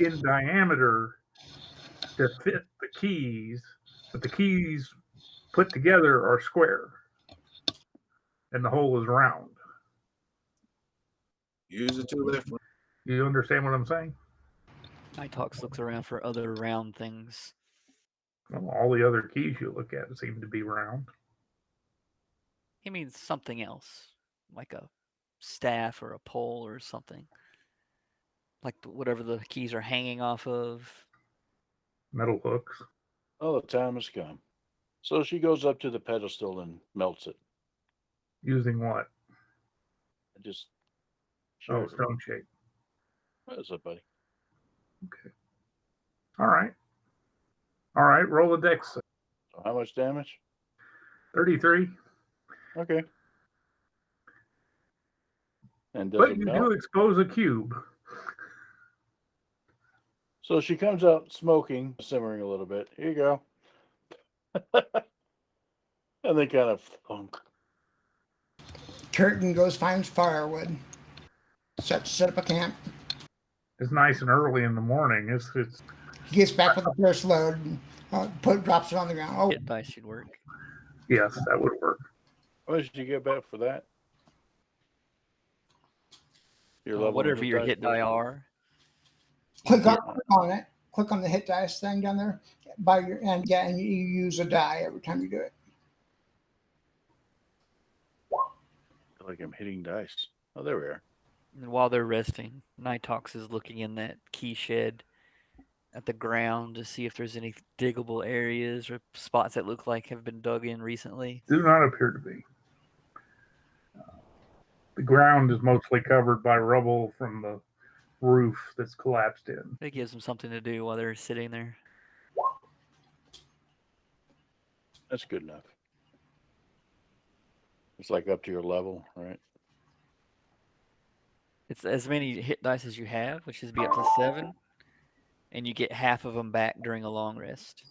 in diameter to fit the keys, but the keys put together are square, and the hole is round. Use the 2 left. You understand what I'm saying? Nighthawks looks around for other round things. Well, all the other keys you look at seem to be round. He means something else, like a staff or a pole or something. Like whatever the keys are hanging off of. Metal hooks. Oh, the time has come. So she goes up to the pedestal and melts it. Using what? I just Oh, shared. stone shape. What's up, buddy? Okay. All right. All right. Roll the dex. So how much damage? 33. Okay. And does But it you melt? do expose a cube. So she comes out smoking, simmering a little bit. Here you go. And then kind of thunk. Curtin goes finds firewood. Set up a camp. It's nice and early in the morning. It's He gets back with the first load and drops it on the ground. Oh, Hit dice should work. yes, that would work. What did you get back for that? Your level Whatever your dice hit die was? are. click on it. Click on the hit dice thing down there and you use a die every time you do it. I feel like I'm hitting dice. Oh, there we are. And while they're resting, Nighthawks is looking in that key shed at the ground to see if there's any diggable areas or spots that look like have been dug in recently. Do not appear to be. The ground is mostly covered by rubble from the roof that's collapsed in. It gives them something to do while they're sitting there. That's good enough. It's like up to your level, right? It's as many hit dice as you have, which is be up to 7, and you get half of them back during a long rest.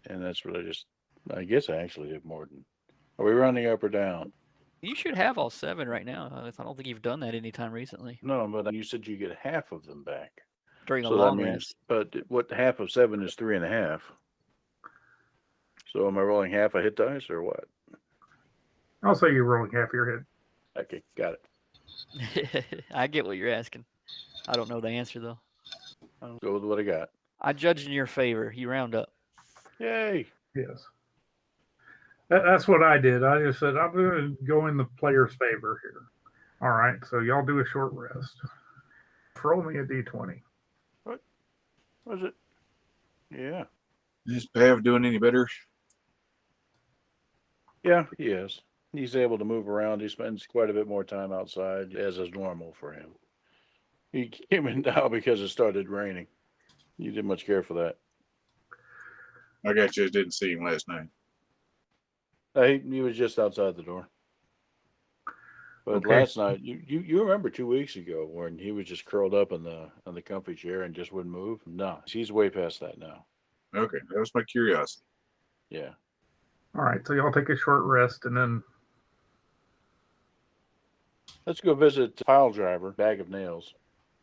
And that's what I guess I actually did more than. Are we running up or down? You should have all 7 right now. I don't think you've done that anytime recently No, but you said you get half of them back. during a So that long means, rest. but what half of 7 is 3.5. So am I rolling half a hit dice or what? I'll say you're rolling half your hit. Okay, got it. I get what you're asking. I don't know the answer though. I'll go with what I got. I judge in your favor. You round up. Yay! Yes. That's what I did. I just said, I'm going to go in the player's favor here. All right, so y'all do a short rest. Roll me a d20. What was it? Yeah, Is Pav doing any better? yeah, he is. He's able to move around. He spends quite a bit more time outside, as is normal for him. He came in now because it started raining. You didn't much care for that. I got you. Didn't see him last night. He was just outside the door. But Okay. last night, you remember 2 weeks ago when he was just curled up in the comfy chair and just wouldn't move? No, he's way past that now. Okay, that was my curiosity. Yeah. All right, so y'all take a short rest, and then Let's go visit Pile Driver, Bag of Nails.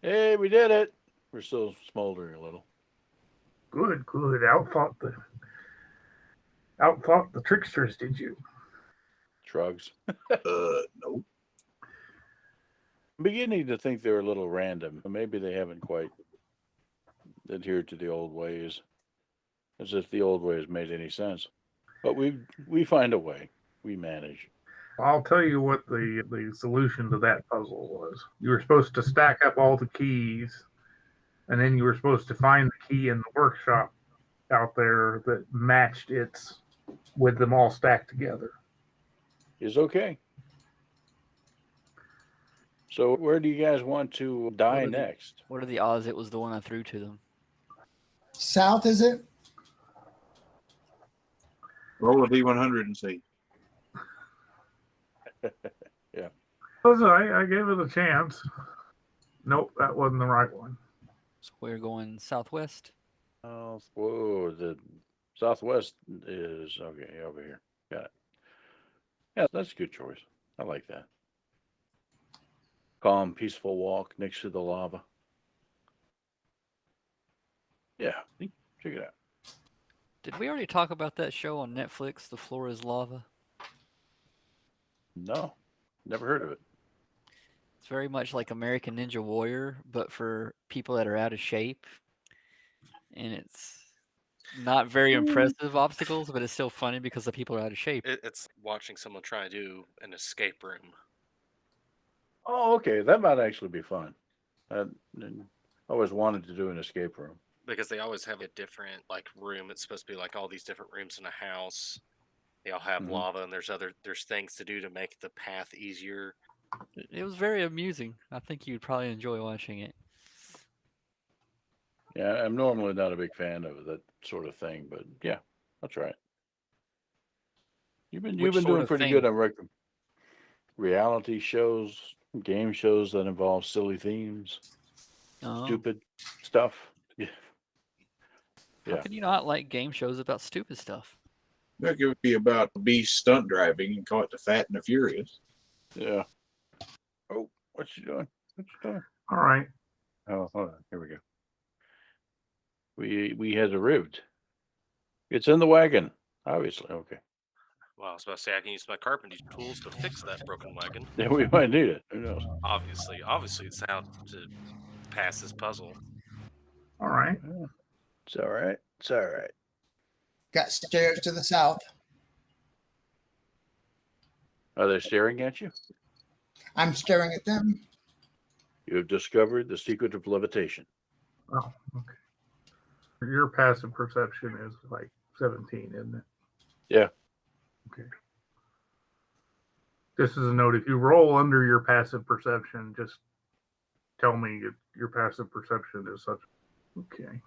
Hey, we did it. We're still smoldering a little. good, outfought the tricksters, did you? Shrugs. No. I'm beginning to think they're a little random. Maybe they haven't quite adhered to the old ways, as if the old ways made any sense. But we find a way. We manage. I'll tell you what the solution to that puzzle was. You were supposed to stack up all the keys, and then you were supposed to find the key in the workshop out there that matched its with them all stacked together. Is okay. So where do you guys want to die next? What are the odds it was the one I threw to them? South, is it? Roll a D100 and see. Listen, I gave it a chance. Nope, that wasn't the right one. So we're going southwest. Oh, whoa, the southwest is okay over here. Got it. Yeah, that's a good choice. I like that. Calm, peaceful walk next to the lava. Yeah, check it out. Did we already talk about that show on Netflix, The Floor is Lava? No, never heard of it. It's very much like American Ninja Warrior, but for people that are out of shape. And it's not very impressive obstacles, but it's still funny because the people are out of shape. It's watching someone try to do an escape room. Oh, okay, that might actually be fun. I always wanted to do an escape room. Because they always have a different like room. It's supposed to be like all these different rooms in a house. They all have Mhm. lava, and there's things to do to make the path easier. It was very amusing. I think you'd probably enjoy watching it. Yeah, I'm normally not a big fan of that sort of thing, but yeah, I'll try it. You've Which been sort doing of pretty thing? good on reality shows, game shows that involve silly themes, Oh. stupid stuff. Yeah. How Yeah. can you not like game shows about stupid stuff? That could be about beast stunt driving and call it the Fat and the Furious. Yeah. Oh, what you doing? What you doing? All right. Oh, hold on. Here we go. We has arrived. It's in the wagon, obviously. Okay. Well, I was about to say I can use my carpentry tools to fix that broken wagon. Yeah, we might need it. Who knows? Obviously, it's how to pass this puzzle. All right. It's all right. It's all right. Got stairs to the south. Are they staring at you? I'm staring at them. You have discovered the secret of levitation. Oh, okay. Your passive perception is like 17, isn't it? Yeah. Okay. Just as a note, if you roll under your passive perception, just tell me if your passive perception is such. Okay.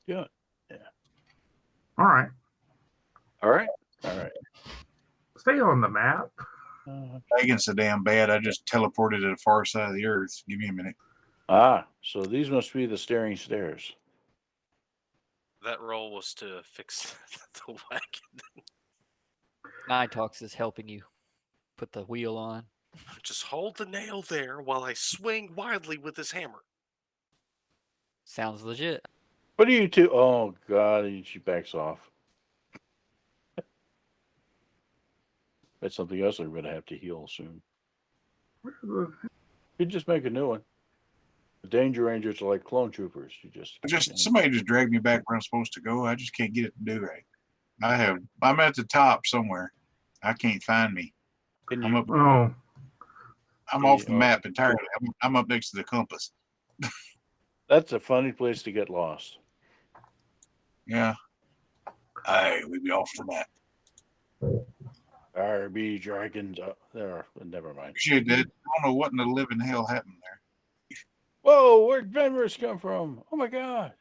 Yeah. All right. All right. All right. Stay on the map. Wagon's so damn bad, I just teleported to the far side of the earth. Give me a minute. So these must be the staring stairs. That roll was to fix the wagon. Nighthawks is helping you. put the wheel on. Just hold the nail there while I swing wildly with this hammer. Sounds legit. What are you two? Oh God! And she backs off. That's something else I'm going to have to heal soon. You just make a new one. The Danger Rangers are like clone troopers. You just Somebody just dragged me back where I'm supposed to go. I just can't get it to do right. I'm at the top somewhere. I can't find me. Can I'm you? up. Oh, I'm off the map entirely. I'm up next to the compass. That's a funny place to get lost. Yeah. Aye, we'd be off the map. RB dragons. There. Never mind. Shit, I don't know what in the living hell happened there. Whoa! Where'd Venver's come from? Oh my God!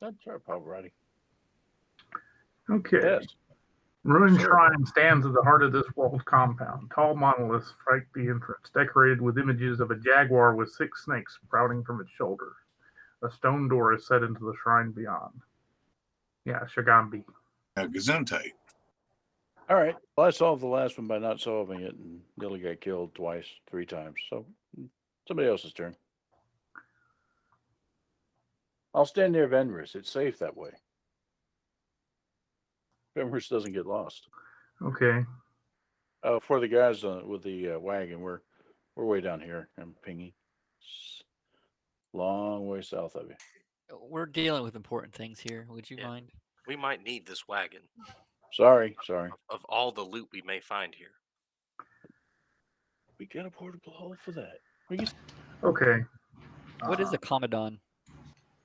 That's our pub ready. okay. Yes. Ruined Sure. shrine stands at the heart of this walled compound. Tall monoliths flank the entrance, decorated with images of a jaguar with 6 snakes sprouting from its shoulder. A stone door is set into the shrine beyond. Yeah, Shagambi. Gesundheit. All right. Well, I solved the last one by not solving it and nearly got killed 3 times. So somebody else's turn. I'll stand near Venrus. It's safe that way. Venrus doesn't get lost. Okay. For the guys with the wagon, we're way down here. I'm pinging. Long way south of you. We're dealing with important things here. Would you Yeah. mind? We might need this wagon Sorry. of all the loot we may find here. We got a portable hole for that. Okay. What is a Commodon?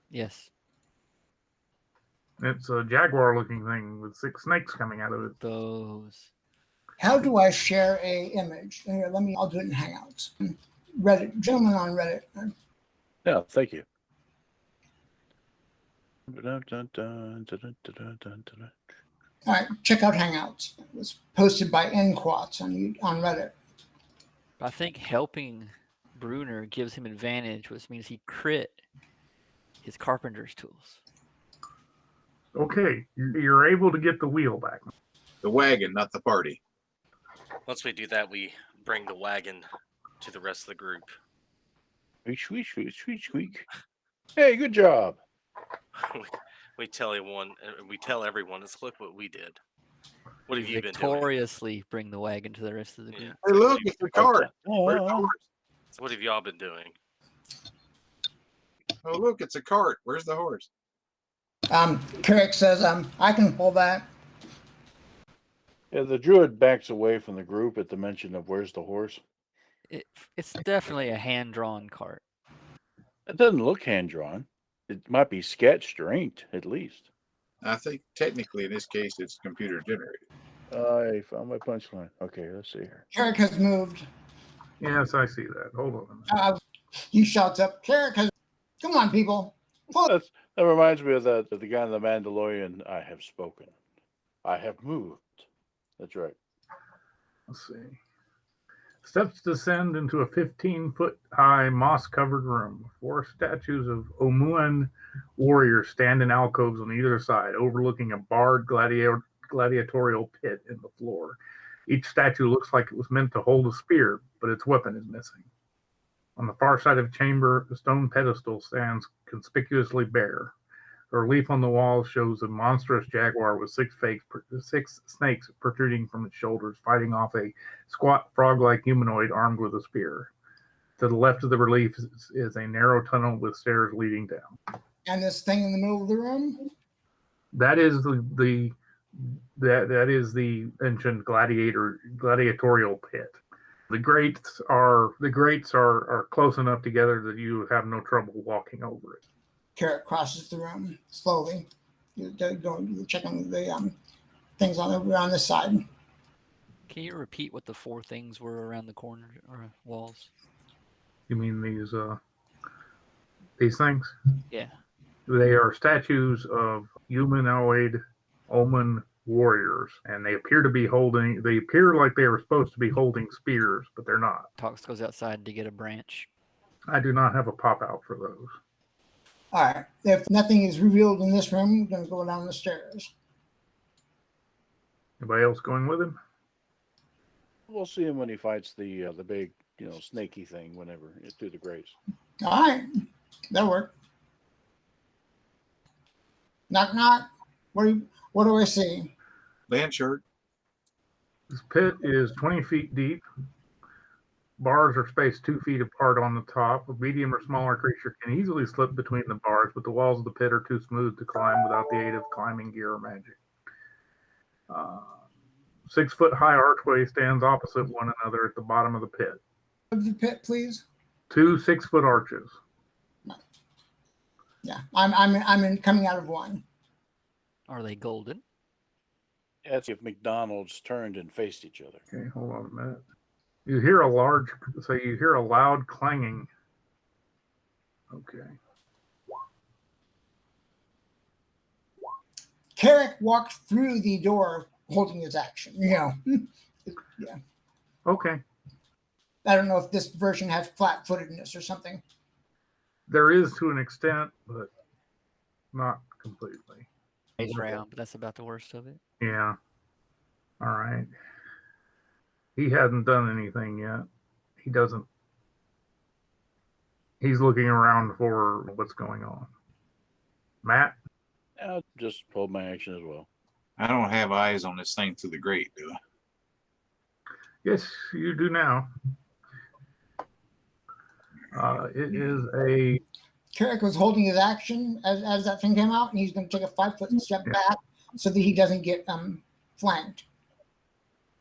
Yes. It's a jaguar-looking thing with 6 snakes coming out of it. Those. How do I share a image? Here, I'll do it in Hangouts. Reddit, gentlemen on Reddit. Yeah, thank you. All right, check out Hangouts. It was posted by Nquats on Reddit. I think helping Bruner gives him advantage, which means he crit his carpenter's tools. Okay, you're able to get the wheel back. The wagon, not the party. Once we do that, we bring the wagon to the rest of the group. Squeak. Hey, good job. We tell everyone, look what we did. What have We you been doing? victoriously bring the wagon to the rest of the group. Yeah. Hey, look, it's the cart. Where's the Oh, horse? What have y'all been doing? Oh, look, it's a cart. Where's the horse? Carrick says, I can pull that. yeah, the druid backs away from the group at the mention of where's the horse. It's definitely a hand-drawn cart. It doesn't look hand-drawn. It might be sketched or inked, at least. I think technically in this case it's computer generated. I found my punchline. Okay, let's see here. Carrick has moved. Yes, I see that. Hold on. He shouts up, Carrick has. Come on, people. That reminds me of the guy in the Mandalorian. I have spoken. I have moved. That's right. Let's see. Steps descend into a 15-foot-high moss-covered room. 4 statues of Omuan warriors stand in alcoves on either side, overlooking a barred gladiatorial pit in the floor. Each statue looks like it was meant to hold a spear, but its weapon is missing. On the far side of the chamber, a stone pedestal stands conspicuously bare. The relief on the wall shows a monstrous jaguar with 6 snakes protruding from its shoulders, fighting off a squat frog-like humanoid armed with a spear. To the left of the relief is a narrow tunnel with stairs leading down. And this thing in the middle of the room? That is that is the ancient gladiatorial pit. The grates are close enough together that you have no trouble walking over it. Carrick crosses the room slowly, going checking the things on the side. Can you repeat what the 4 things were around the corner or walls? You mean these things? Yeah. They are statues of humanoid Oman warriors, and they appear like they were supposed to be holding spears, but they're not. Tox goes outside to get a branch. I do not have a pop out for those. All right. If nothing is revealed in this room, we're going to go down the stairs. Anybody else going with him? We'll see him when he fights the big, snaky thing whenever through the grace. All right, that'll work. Knock knock. What do I see? Land shirt. This pit is 20 feet deep. Bars are spaced 2 feet apart on the top. A medium or smaller creature can easily slip between the bars, but the walls of the pit are too smooth to climb without the aid of climbing gear or magic. 6 foot high archway stands opposite one another at the bottom of the pit. Of the pit, please. 2 6-foot arches. Yeah, I'm in coming out of one. Are they golden? That's if McDonald's turned and faced each other. Okay, hold on a minute. You hear a loud clanging. Okay. Carrick walked through the door holding his action. Yeah. Okay. I don't know if this version has flat-footedness or something. There is to an extent, but not completely. It's round, but that's about the worst of it. Yeah. All right. He hasn't done anything yet. He doesn't. He's looking around for what's going on. Matt? I'll just hold my action as well. I don't have eyes on this thing through the grate, do I? Yes, you do now. It is a... Carrick was holding his action as that thing came out, and he's going to take a 5-foot step back so that he doesn't get flanked.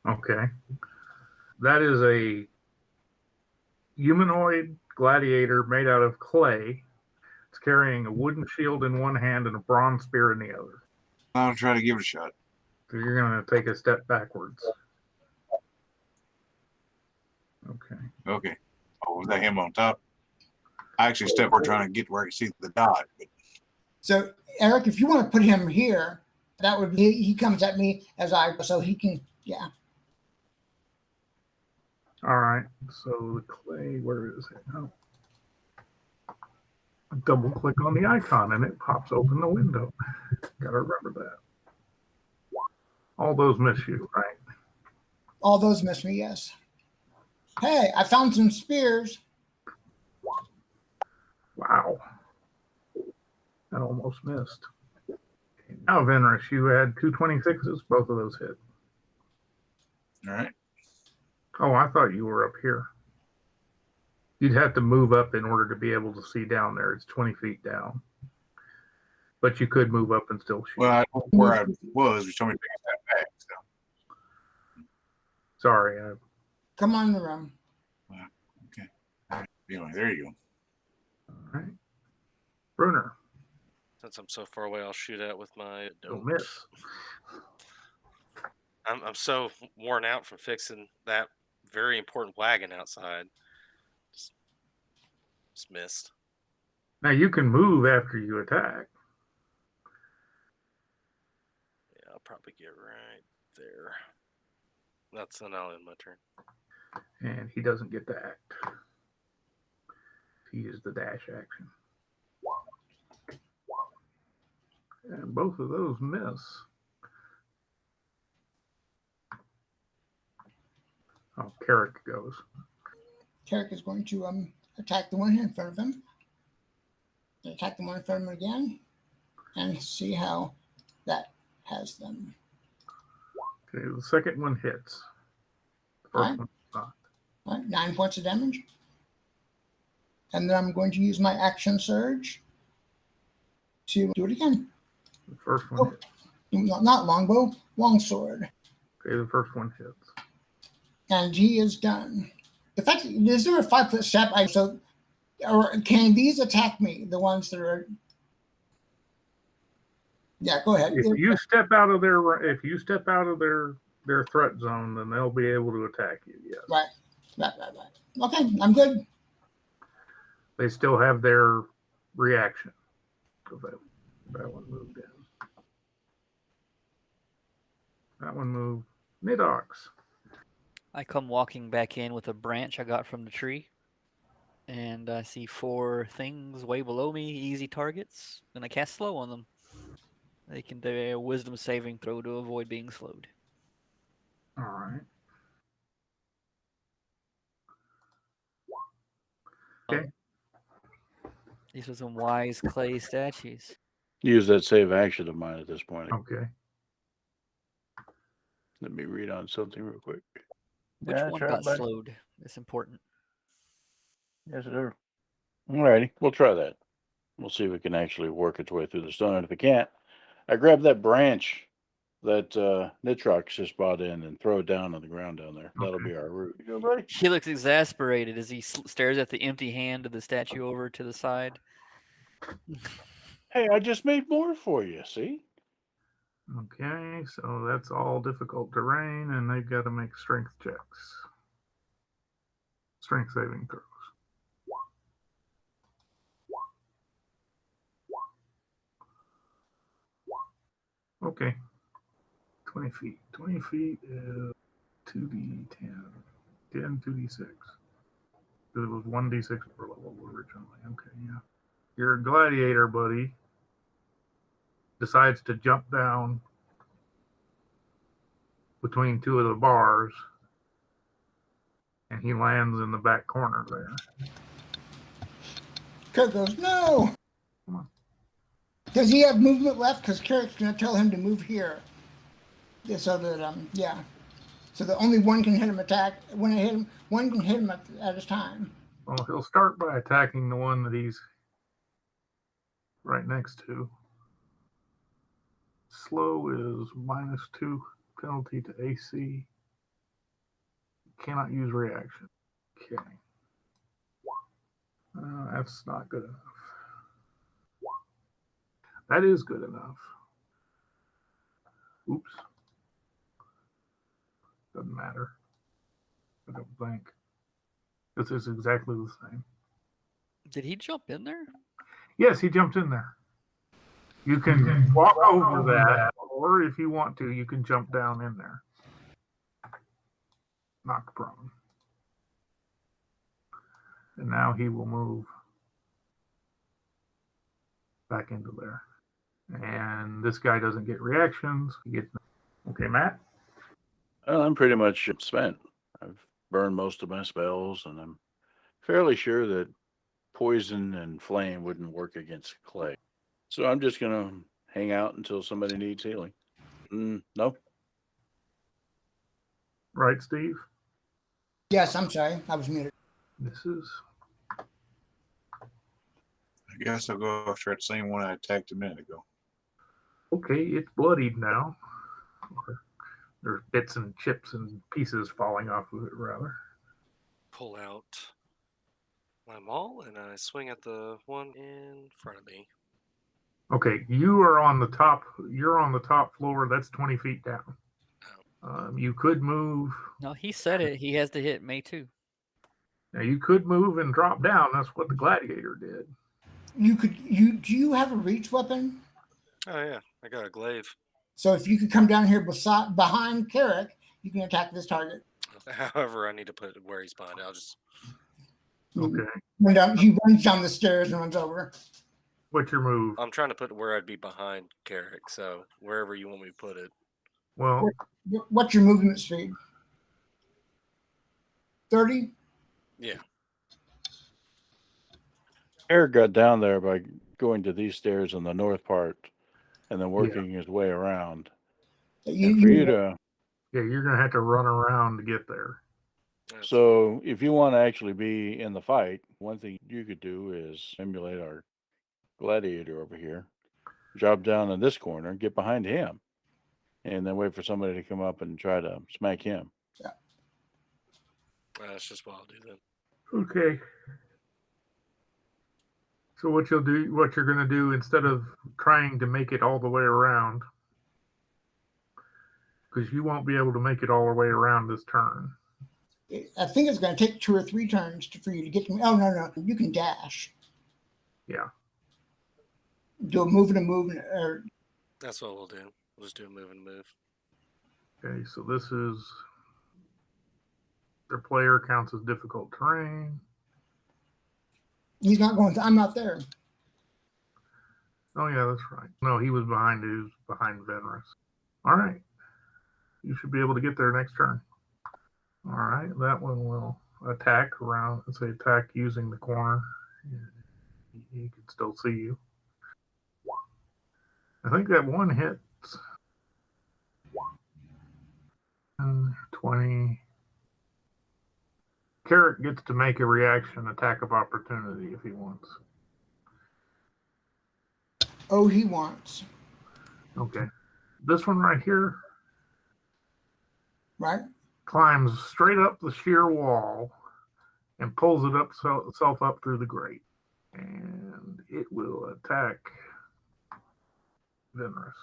Okay. That is a humanoid gladiator made out of clay. It's carrying a wooden shield in one hand and a bronze spear in the other. I'll try to give it a shot. So you're going to take a step backwards. Okay. Okay. Oh, was that him on top? I actually stepped forward trying to get where I could see the dot. But... So, Eric, if you want to put him here, that would be, he comes at me so he can, yeah. All right. So the clay, where is it? Oh. Double click on the icon and it pops open the window. Gotta remember that. All those miss you, right? All those miss me, yes. Hey, I found some spears. Wow. That almost missed. Now, Venrus, you had 2 26s. Both of those hit. All right. Oh, I thought you were up here. You'd have to move up in order to be able to see down there. It's 20 feet down. But you could move up and still shoot. Well, where I was told me to take a step back. So. Sorry. Come on in the room. Okay. All right. Anyway, there you go. All right. Bruner. Since I'm so far away, I'll shoot out with my Don't miss. I'm so worn out from fixing that very important wagon outside. Just missed. Now you can move after you attack. Yeah, I'll probably get right there. That's now in my turn. And he doesn't get to act. He used the dash action. And both of those miss. Oh, Carrick goes. Carrick is going to attack the one here in front of him. Attack the one in front of him again. And see how that has them. Okay, the second one hits. The first one's not. All right, 9 points of damage. And then I'm going to use my action surge to do it again. The first one hits. Not longbow, longsword. Okay, the first one hits. And he is done. The fact is there a 5-foot step? Or can these attack me? The ones that are. Yeah, go ahead. If you step out of their threat zone, then they'll be able to attack you. Yes. Right. Okay, I'm good. They still have their reaction. So that one moved in. That one moved mid-ox. I come walking back in with a branch I got from the tree. And I see 4 things way below me, easy targets, and I cast slow on them. They can do a wisdom saving throw to avoid being slowed. All right. Okay. These are some wise clay statues. Use that save action of mine at this point. Okay. Let me read on something real quick. Which Yeah, one sure, got bud. slowed? It's important. Yes, sir. Alrighty, we'll try that. We'll see if it can actually work its way through the stone. And if it can't, I grab that branch that Nitrox just brought in and throw it down on the ground down there. That'll Okay. be our route. You go, buddy? He looks exasperated as he stares at the empty hand of the statue over to the side. Hey, I just made more for you, see? Okay, so that's all difficult terrain, and they've got to make strength checks. Strength saving throws. Okay. 20 feet. 20 feet is 2d10. 10, 2d6. It was 1d6 per level originally. Okay, yeah. Your gladiator buddy decides to jump down between two of the bars, and he lands in the back corner there. Kirk goes, no. Come on. Does he have movement left? Because Kirk's going to tell him to move here. Yeah, so that, yeah. So that only one can hit him attack. When I hit him, one can hit him at a time. Well, he'll start by attacking the one that he's right next to. Slow is -2 penalty to AC. Cannot use reaction. Okay. That's not good enough. That is good enough. Oops. Doesn't matter. I don't think. This is exactly the same. Did he jump in there? Yes, he jumped in there. You can walk over that, or if you want to, you can jump down in there. Knock prone. And now he will move back into there. And this guy doesn't get reactions. He gets okay, Matt. Well, I'm pretty much spent. I've burned most of my spells, and I'm fairly sure that poison and flame wouldn't work against clay. So I'm just gonna hang out until somebody needs healing. No. Right, Steve? Yes, I'm sorry. I was muted. This is I guess I'll go after that same one I attacked a minute ago. okay. It's bloodied now. There's bits and chips and pieces falling off of it, rather. Pull out my maul and I swing at the one in front of me. Okay, you are on the top. You're on the top floor. That's 20 feet down. You could move. No, he said it. He has to hit me too. Now you could move and drop down. That's what the gladiator did. Do you have a reach weapon? Oh yeah, I got a glaive. So if you could come down here behind Carrick, you can attack this target. However, I need to put it where he's behind. I'll just. Okay. He runs down the stairs and runs over. What's your move? I'm trying to put where I'd be behind Carrick, so wherever you want me to put it. Well, What's your movement speed? 30? Yeah. Eric got down there by going to these stairs in the north part and then working his way around. And for you to, yeah, you're gonna have to run around to get there. so if you want to actually be in the fight, one thing you could do is emulate our gladiator over here, drop down in this corner, get behind him, and then wait for somebody to come up and try to smack him. That's just what I'll do then. Okay. So what you're gonna do instead of trying to make it all the way around, because you won't be able to make it all the way around this turn. I think it's going to take 2 or 3 turns for you to get to me. Oh, no. You can dash. Yeah. Do a move and a move. That's what we'll do. We'll just do a move and move. Okay, so this is their player counts as difficult terrain. He's not going to. I'm not there. Oh yeah, that's right. No, he was behind Venrus. All right. You should be able to get there next turn. All right, that one will attack around. Let's say attack using the corner. He can still see you. I think that one hits. 20. Carrot gets to make a reaction attack of opportunity if he wants. Oh, he wants. Okay. This one right here Right? climbs straight up the sheer wall and pulls it up itself up through the grate. And it will attack Venrus.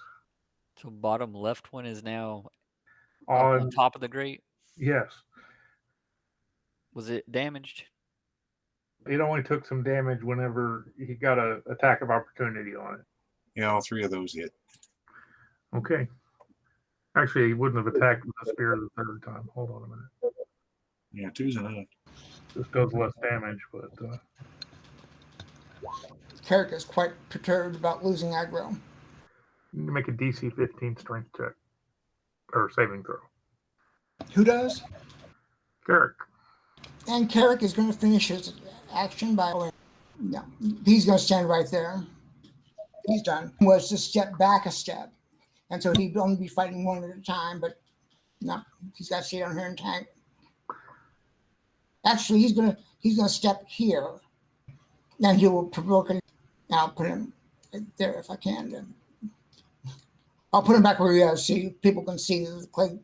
So bottom left one is now on top of the grate. Yes. Was it damaged? It only took some damage whenever he got an attack of opportunity on it. Yeah, all three of those hit. Okay. Actually, he wouldn't have attacked with the spear the third time. Hold on a minute. Yeah, two's enough. This does less damage, but Carrick is quite perturbed about losing aggro. you need to make a DC 15 strength check or saving throw. Who does? Carrick. And Carrick is going to finish his action by. No, he's going to stand right there. He's done. Was to step back a step. And so he'd only be fighting one at a time, but no, he's got to stay down here and tank. Actually, he's gonna step here, and he will provoke it. I'll put him right there if I can. Then I'll put him back where he is, so people can see the clay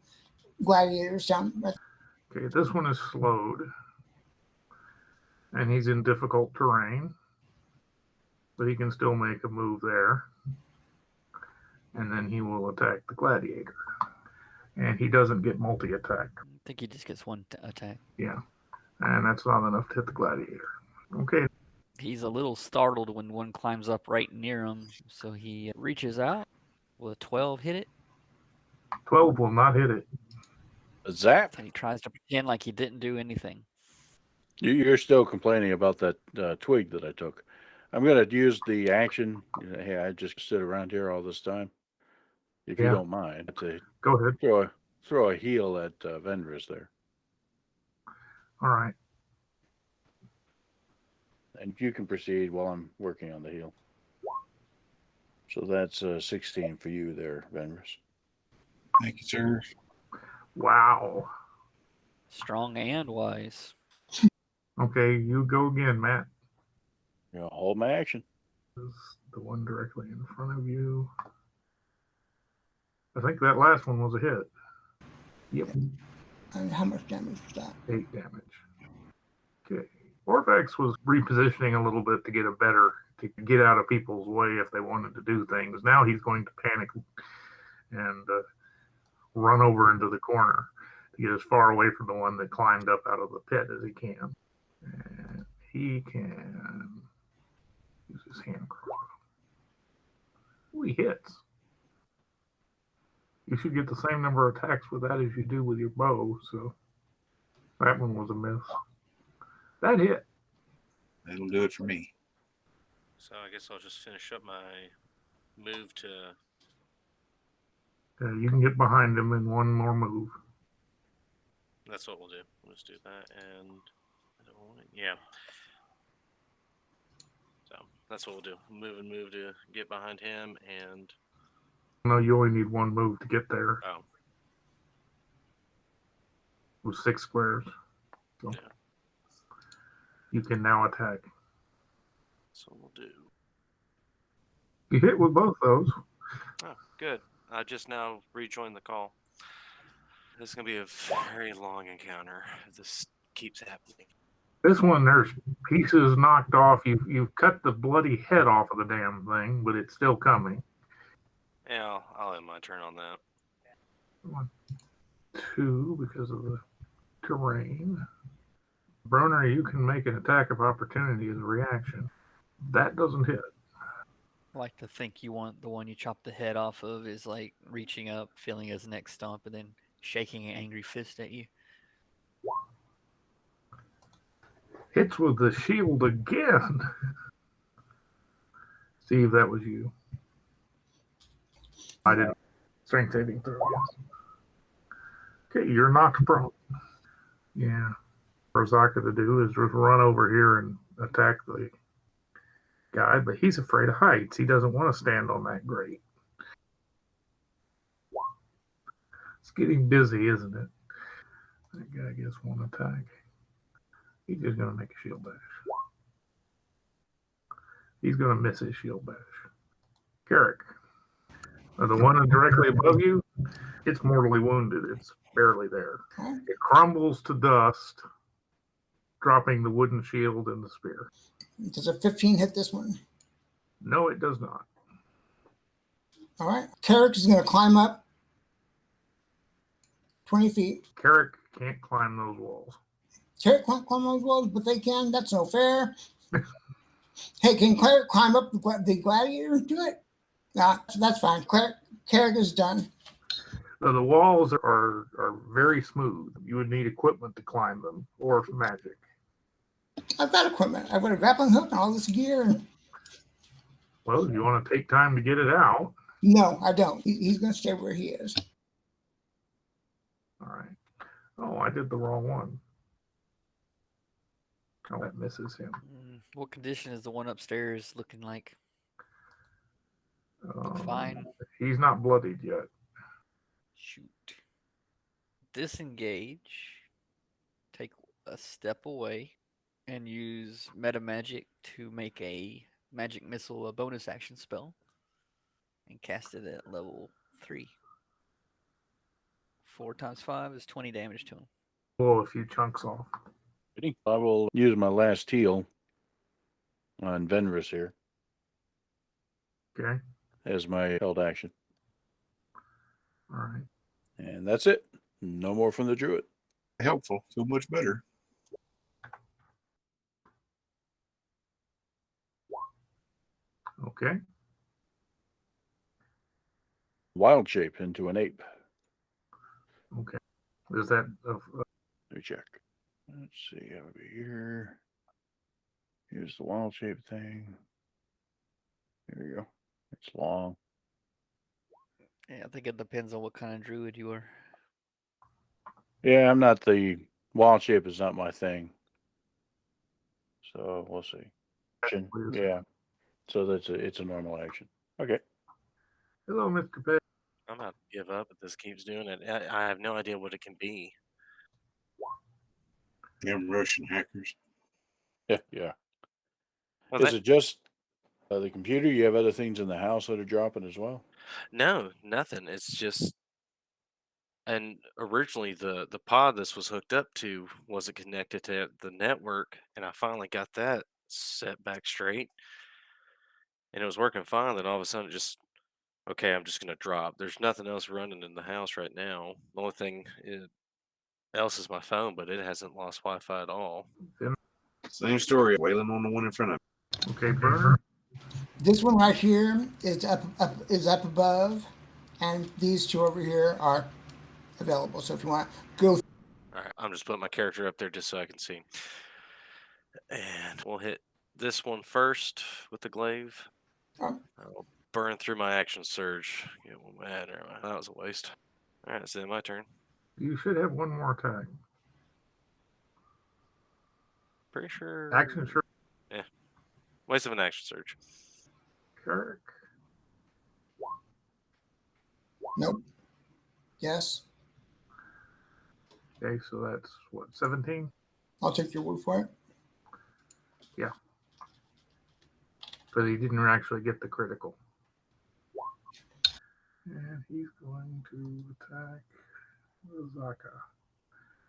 gladiators down. Okay, this one is slowed, and he's in difficult terrain, but he can still make a move there. And then he will attack the gladiator. And he doesn't get multi-attack. I think he just gets one attack. Yeah. And that's not enough to hit the gladiator. Okay. He's a little startled when one climbs up right near him, so he reaches out. Will a 12 hit it? 12 will not hit it. A zap? And he tries to pretend like he didn't do anything. You're still complaining about that twig that I took. I'm going to use the action. Hey, I just sit around here all this time. If you don't mind, to go ahead. Throw a heal at Venrus there. All right. And you can proceed while I'm working on the heal. So that's 16 for you there, Venrus. Thank you, sir. Wow. Strong and wise. Okay, you go again, Matt. Hold my action. This is the one directly in front of you. I think that last one was a hit. Yep. And how much damage was that? 8 damage. Okay. Orvax was repositioning a little bit to get out of people's way if they wanted to do things. Now he's going to panic and run over into the corner to get as far away from the one that climbed up out of the pit as he can. And he can use his hand crossbow. Ooh, he hits. You should get the same number of attacks with that as you do with your bow, so that one was a miss. That hit. That'll do it for me. So I guess I'll just finish up my move to. You can get behind him in one more move. That's what we'll do. Let's do that, and I don't want it. Yeah. So that's what we'll do. Move to get behind him, and. No, you only need one move to get there. Oh. With 6 squares. So yeah. You can now attack. So we'll do. You hit with both those. Oh, good. I just now rejoined the call. This is going to be a very long encounter if this keeps happening. This one, there's pieces knocked off. You've cut the bloody head off of the damn thing, but it's still coming. Yeah, I'll end my turn on that. 1, 2, because of the terrain. Broner, you can make an attack of opportunity as a reaction. That doesn't hit. I like to think you want the one you chop the head off of is like reaching up, feeling his neck stump, and then shaking an angry fist at you. Hits with the shield again. Steve, that was you. I didn't. Strength saving throw. Okay, you're knocked prone. Yeah. for Zaka to do is just run over here and attack the guy, but he's afraid of heights. He doesn't want to stand on that grate. It's getting busy, isn't it? That guy gets one attack. He's just going to make a shield bash. He's going to miss his shield bash. Carrick. The one directly above you, it's mortally wounded. It's barely there. It crumbles to dust, dropping the wooden shield and the spear. Does a 15 hit this one? No, it does not. All right. Carrick is going to climb up 20 feet. Carrick can't climb those walls. Carrick can't climb those walls, but they can. That's no fair. Hey, can Carrick climb up the gladiator? Do it. No, that's fine. Carrick is done. So the walls are very smooth. You would need equipment to climb them, or magic. I've got equipment. I've got a grappling hook and all this gear. And well, if you want to take time to get it out. No, I don't. He's going to stay where he is. All right. Oh, I did the wrong one. Oh, that misses him. What condition is the one upstairs looking like? Fine. He's not bloodied yet. Shoot. Disengage. Take a step away and use meta magic to make a magic missile a bonus action spell and cast it at level 3. 4 times 5 is 20 damage to him. Blow a few chunks off. I will use my last heal on Venrus here Okay. as my held action. All right. And that's it. No more from the druid. Helpful. Feel much better. Okay. Wild shape into an ape. Okay. Is that Let me check. Let's see over here. Here's the wild shape thing. There you go. It's long. Yeah, I think it depends on what kind of druid you are. Yeah, I'm not the wild shape is not my thing. So we'll see. Action. Yeah. So it's a normal action. Okay. hello, Mr. Pet? I'm about to give up if this keeps doing it. I have no idea what it can be. Them Russian hackers. Yeah, yeah. Well, Is it just the computer? You have other things in the house that are dropping as well? No, nothing. It's just, and originally the pod this was hooked up to wasn't connected to the network, and I finally got that set back straight, and it was working fine. Then all of a sudden, it just okay, I'm just gonna drop. There's nothing else running in the house right now. The only thing else is my phone, but it hasn't lost Wi-Fi at all. Same story. Wailing on the one in front of me. Okay, Burner. This one right here is up up above, and these two over here are available. So if you want to go, All right, I'm just putting my character up there just so I can see. And we'll hit this one first with the glaive. Oh. I'll burn through my action surge. Get one mad. That was a waste. All right, it's then my turn. You should have one more attack. Pretty sure. Action surge. Yeah. Waste of an action surge. Carrick. nope. Yes, Okay, so that's what, 17? I'll take your word for it. But he didn't actually get the critical. And he's going to attack Azaka.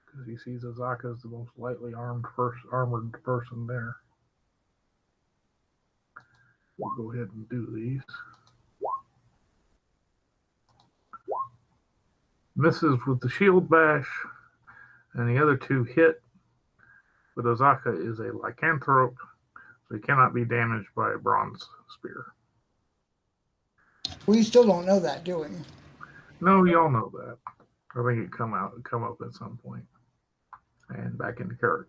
Because he sees Azaka as the most lightly armored person there. We'll go ahead and do these. Misses with the shield bash, and the other two hit. But Azaka is a lycanthrope, so he cannot be damaged by a bronze spear. We still don't know that, do we? No, y'all know that. I think it come up at some point. And back into Carrick.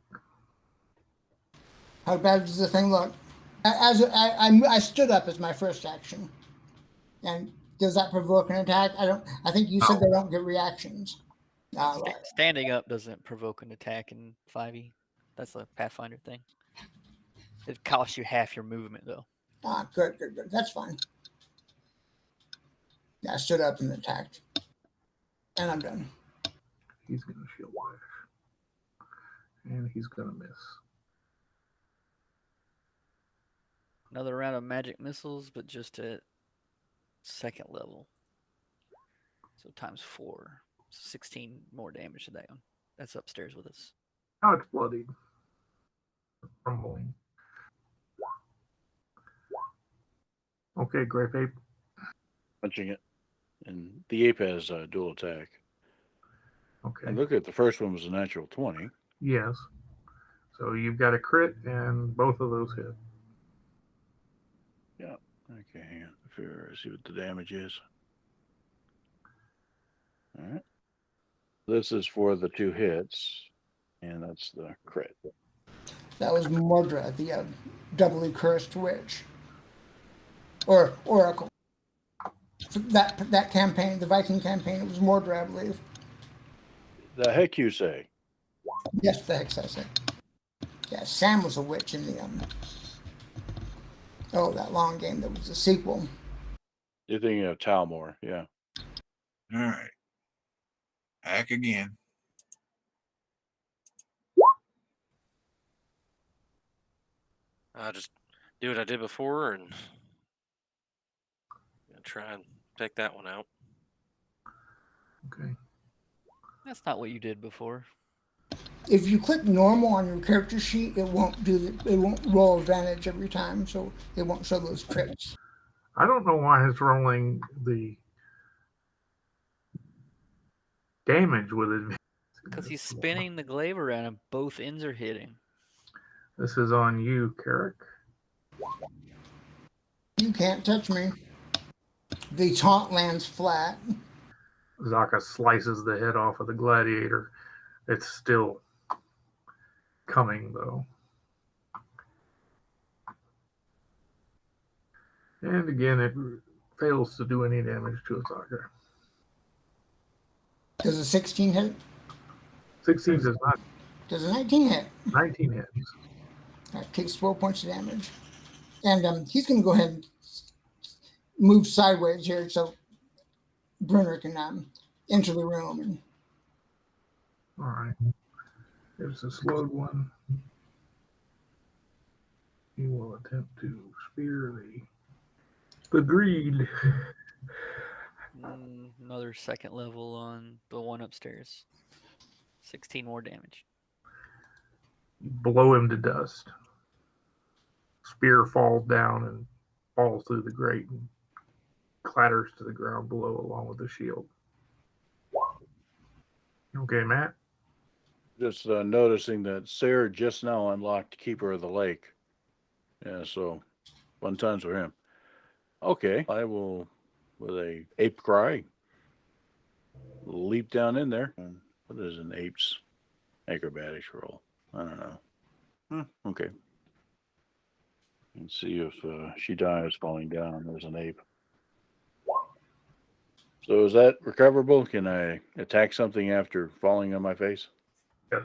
How bad does the thing look? I stood up as my first action, and does that provoke an attack? I think you said they don't get reactions. Right. Standing up doesn't provoke an attack in 5e. That's a Pathfinder thing. It costs you half your movement though. Ah, good. That's fine. Yeah, I stood up and attacked. And I'm done. He's going to shield bash. And he's going to miss. Another round of magic missiles, but just at second level. So times 4. 16 more damage to that one. That's upstairs with us. Now it's bloodied. Crumbling. Okay, Grape Ape. Punching it. And the ape has dual attack. Okay. And look at the first one was a natural 20. Yes. So you've got a crit, and both of those hit. Yeah. Okay, hang on. See what the damage is. All right. This is for the 2 hits, and that's the crit. That was Mordra, the doubly cursed witch. Or Oracle. That campaign, the Viking campaign, it was Mordra, I believe. The heck you say? Yes, the hex I said. Yeah, Sam was a witch in the that long game that was the sequel. You're thinking of Talmor, yeah. All right. Back again. I just do what I did before and try and take that one out. Okay. That's not what you did before. If you click normal on your character sheet, it won't roll advantage every time, so it won't show those crits. I don't know why it's rolling the damage with it. Because he's spinning the glaive around and both ends are hitting. This is on you, Carrick. You can't touch me. The taunt lands flat. Zaka slices the head off of the gladiator. It's still coming, though. And again, it fails to do any damage to Zaka. Does a 16 hit? 16 does not. Does a 19 hit? 19 hits. That takes 12 points of damage. And he's going to go ahead and move sideways here so Brunner can enter the room. And All right. There's a slowed one. He will attempt to spear the greed. Another second level on the one upstairs. 16 more damage. Blow him to dust. Spear falls down and falls through the grate and clatters to the ground below along with the shield. Okay, Matt? Just noticing that Sarah just now unlocked Keeper of the Lake. Yeah, so fun times for him. Okay, I will, with a ape cry, leap down in there. What is an ape's acrobatics roll? I don't know. Okay. Let's see if she dies falling down. There's an ape. So is that recoverable? Can I attack something after falling on my face? Yes.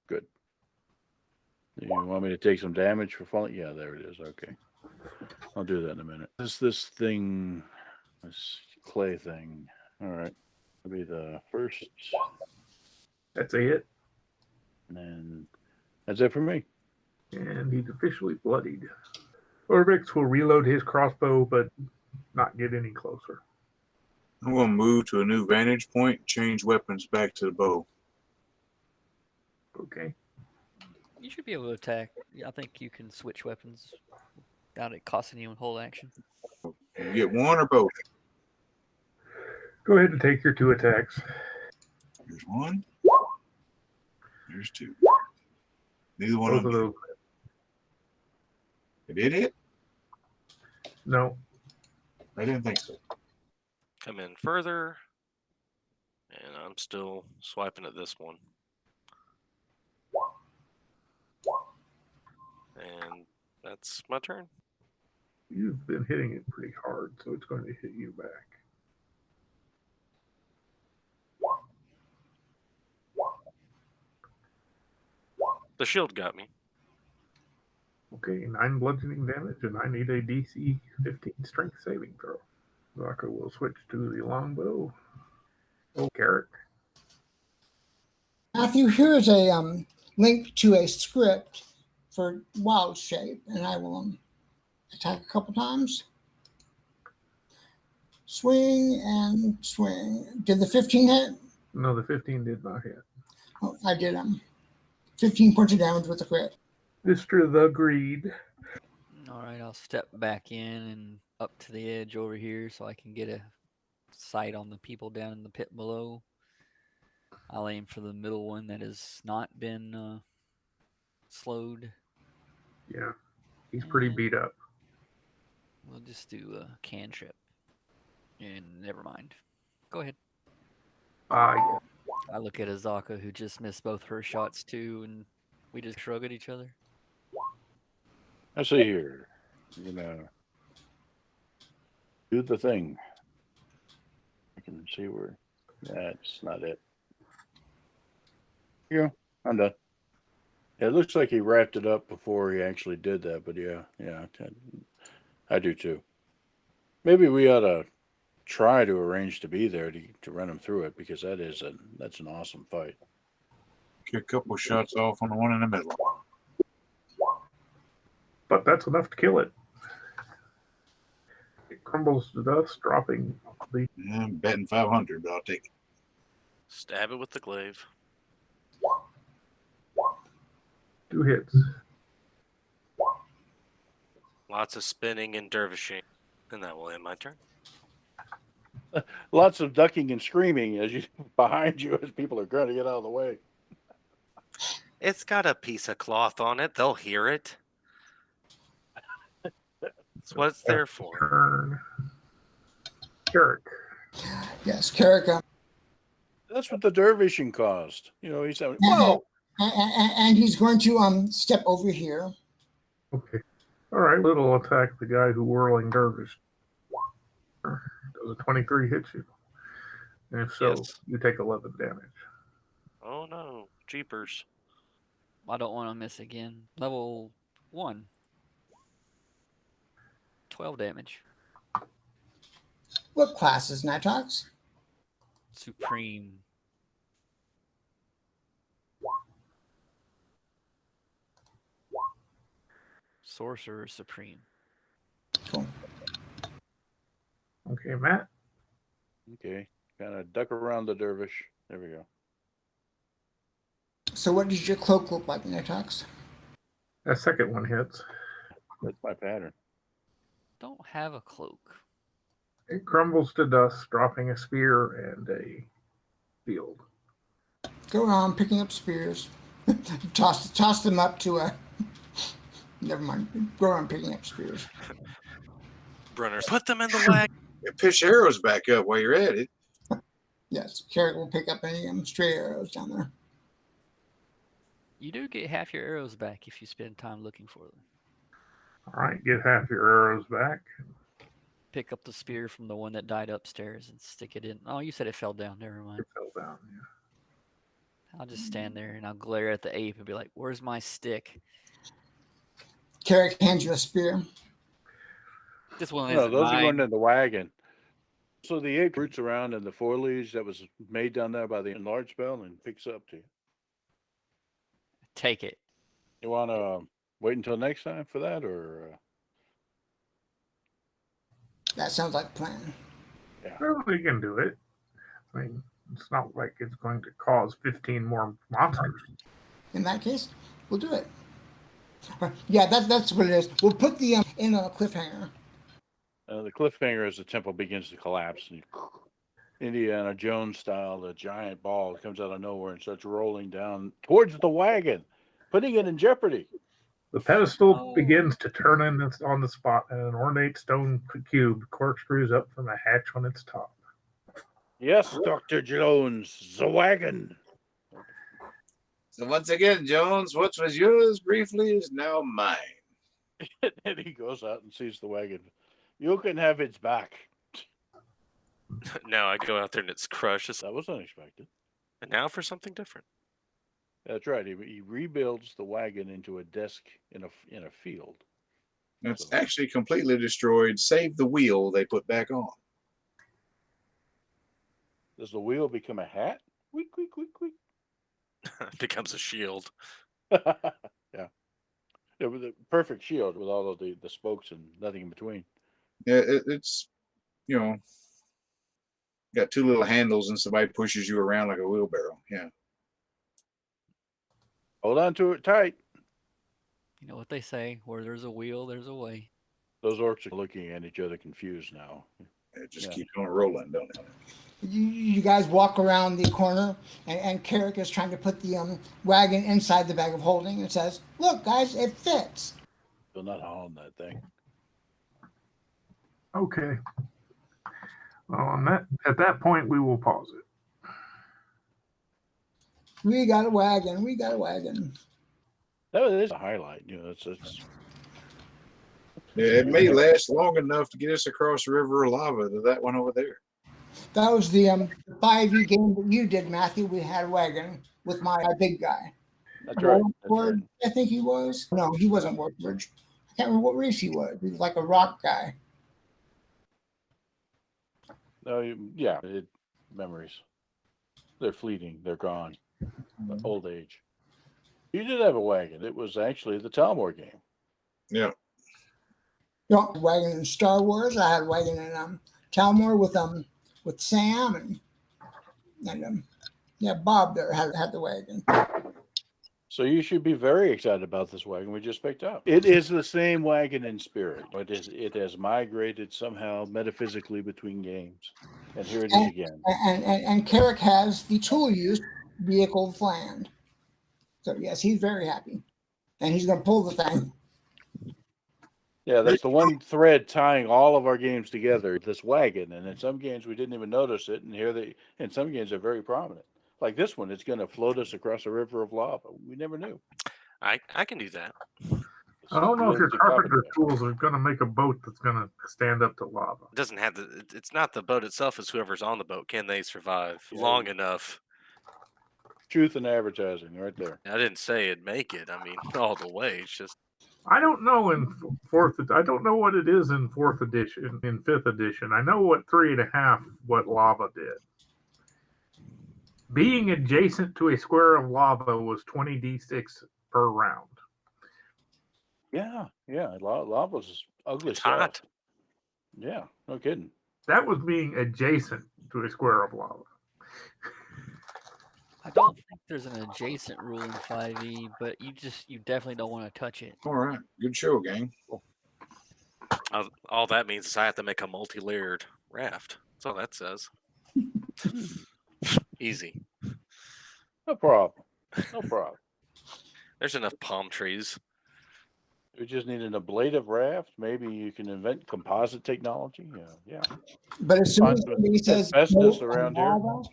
Good. You want me to take some damage for falling? Yeah, there it is. Okay. I'll do that in a minute. This thing, this clay thing. All right. That'll be the first. That's a hit. And then that's it for me. And he's officially bloodied. Orbix will reload his crossbow, but not get any closer. I'm going to move to a new vantage point, change weapons back to the bow. Okay. You should be able to attack. I think you can switch weapons without it costing you a whole action. You get one or both? Go ahead and take your 2 attacks. Here's one. Here's 2. Neither one Both of of them. those. It did hit? No. I didn't think so. Come in further. And I'm still swiping at this one. And that's my turn. You've been hitting it pretty hard, so it's going to hit you back. The shield got me. Okay, 9 bludgeoning damage, and I need a DC 15 strength saving throw. Zaka will switch to the longbow. Oh, Carrot. Matthew, here's a link to a script for Wild Shape, and I will attack a couple times. Swing and swing. Did the 15 hit? No, the 15 did not hit. Oh, I did 15 points of damage with the crit. Mr. the Greed. All right, I'll step back in and up to the edge over here so I can get a sight on the people down in the pit below. I'll aim for the middle one that has not been slowed. Yeah, he's pretty beat up. We'll just do a cantrip. And never mind. Go ahead. Yeah. I look at Azaka, who just missed both her shots too, and we just shrug at each other. I see here. You're gonna do the thing. I can see where. That's not it. Yeah, I'm done. Yeah, it looks like he wrapped it up before he actually did that, but yeah, I do too. Maybe we ought to try to arrange to be there to run him through it, because that's an awesome fight. Get a couple of shots off on the one in the middle. But that's enough to kill it. It crumbles to dust, dropping the. Yeah, I'm betting 500, but I'll take it. Stab it with the glaive. 2 hits. Lots of spinning and dervishing. And that will end my turn. Lots of ducking and screaming as you behind you as people are trying to get out of the way. It's got a piece of cloth on it. They'll hear it. That's what it's there for. Turn. Carrot. Yes, Carrick. That's what the dervishing caused. He's saying, whoa! And he's going to step over here. Okay. All right, little attack the guy who whirling dervish. Does a 23 hit you? And if so, Yes. you take 11 damage. Oh no, jeepers. I don't want to miss again. Level 1. 12 damage. What class is Nitrox? Supreme. Sorcerer Supreme. Cool. Okay, Matt. Okay, kind of duck around the dervish. There we go. So what does your cloak look like, Nitrox? That second one hits. That's my pattern. Don't have a cloak. It crumbles to dust, dropping a spear and a shield. Go around picking up spears. toss them up to a. Never mind. Go around picking up spears. Brunner, put them in the wagon. Pitch arrows back up while you're at it. Yes, Carrick will pick up any stray arrows down there. You do get half your arrows back if you spend time looking for them. All right, get half your arrows back. Pick up the spear from the one that died upstairs and stick it in. Oh, you said it fell down. Never mind. It fell down. Yeah. I'll just stand there and I'll glare at the ape and be like, "Where's my stick?" Carrick hands you a spear. This one No, isn't those are mine. going in the wagon. So the ape roots around in the foliage that was made down there by the enlarged spell and picks up to you. Take it. You want to wait until next time for that, or? That sounds like a plan. Well, we can do it. I mean, it's not like it's going to cause 15 more monsters. In that case, we'll do it. Yeah, that's what it is. We'll put the in on a cliffhanger. The cliffhanger as the temple begins to collapse, and Indiana Jones style, the giant ball comes out of nowhere and starts rolling down towards the wagon, putting it in jeopardy. The pedestal begins to turn in on the spot, and an ornate stone cube corkscrews up from a hatch on its top. Yes, Dr. Jones, the wagon. So once again, Jones, what was yours briefly is now mine. And he goes out and sees the wagon. You can have its back. Now I go out there and it's crushed. That was unexpected. And now for something different. That's right. He rebuilds the wagon into a desk in a field. That's So- actually completely destroyed, save the wheel they put back on. Does the wheel become a hat? Quick, quick, quick, quick. Becomes a shield. Yeah. It was a perfect shield with all of the spokes and nothing in between. Yeah, it's, you know, got two little handles and somebody pushes you around like a wheelbarrow. Yeah. Hold on to it tight. You know what they say: where there's a wheel, there's a way. Those orcs are looking at each other confused now. It just Yeah. keeps on rolling, don't it? You guys walk around the corner, and Carrick is trying to put the wagon inside the bag of holding and says, "Look, guys, it fits." Still not hauling that thing. Okay. Well, at that point, we will pause it. We got a wagon. We got a wagon. That is a highlight. You know, it's Yeah, it may last long enough to get us across the river of lava to that one over there. That was the 5e game that you did, Matthew. We had a wagon with my big guy. that's right. That's right. Ward, I think he was. No, he wasn't Wardbridge. I can't remember what race he was. He was like a rock guy. No, yeah, memories. They're fleeting. They're gone. The old age. You did have a wagon. It was actually the Talmor game. Yeah. You know, wagon in Star Wars. I had a wagon in Talmor with Sam and yeah, Bob there had the wagon. So you should be very excited about this wagon we just picked up. It is the same wagon in spirit. It has migrated somehow metaphysically between games. And here it is again. And Carrick has the tool use vehicle planned. So yes, he's very happy, and he's going to pull the thing. Yeah, that's the one thread tying all of our games together, this wagon. And in some games we didn't even notice it, and in some games they're very prominent. Like this one, it's going to float us across a river of lava. We never knew. I can do that. I don't know if your It's a topic carpenter there. tools are going to make a boat that's going to stand up to lava. It doesn't have it's not the boat itself, it's whoever's on the boat. Can they survive Yeah. long enough? Truth in advertising, right there. I didn't say it'd make it. I mean, all the way. It's just I don't know in I don't know what it is in fourth edition, in fifth edition. I know what 3.5, what lava did. Being adjacent to a square of lava was 20d6 per round. Yeah. Lava's ugly it's stuff. hot. Yeah, no kidding. That was being adjacent to a square of lava. I don't think there's an adjacent rule in 5e, but you definitely don't want to touch it. All right. Good show, gang. All that means is I have to make a multi-layered raft. That's all that says. Easy. No problem. No problem. There's enough palm trees. We just need an ablative raft. Maybe you can invent composite technology. Yeah. But as soon as Find somebody says asbestos no around here. lava,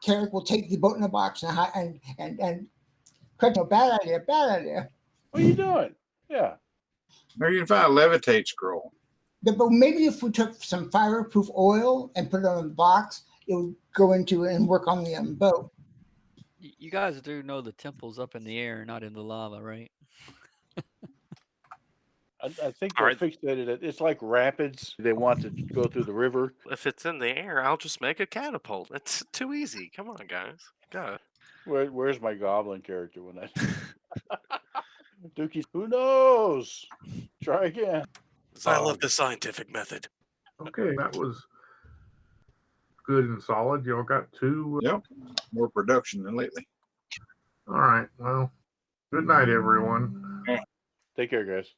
Carrick will take the boat in a box and correct. No, bad idea. What are you doing? Yeah. Or you can find a levitate scroll. But maybe if we took some fireproof oil and put it on the box, it would go into it and work on the boat. You guys do know the temple's up in the air, not in the lava, right? I think All they're right. fixated at it's like rapids. They want to go through the river. If it's in the air, I'll just make a catapult. It's too easy. Come on, guys. God. Where's my goblin character when I Dookie? Who knows? Try again. I love the scientific method. Okay, that was good and solid. Y'all got two. Yep. More production than lately. All right. Well, good night, everyone. Take care, guys.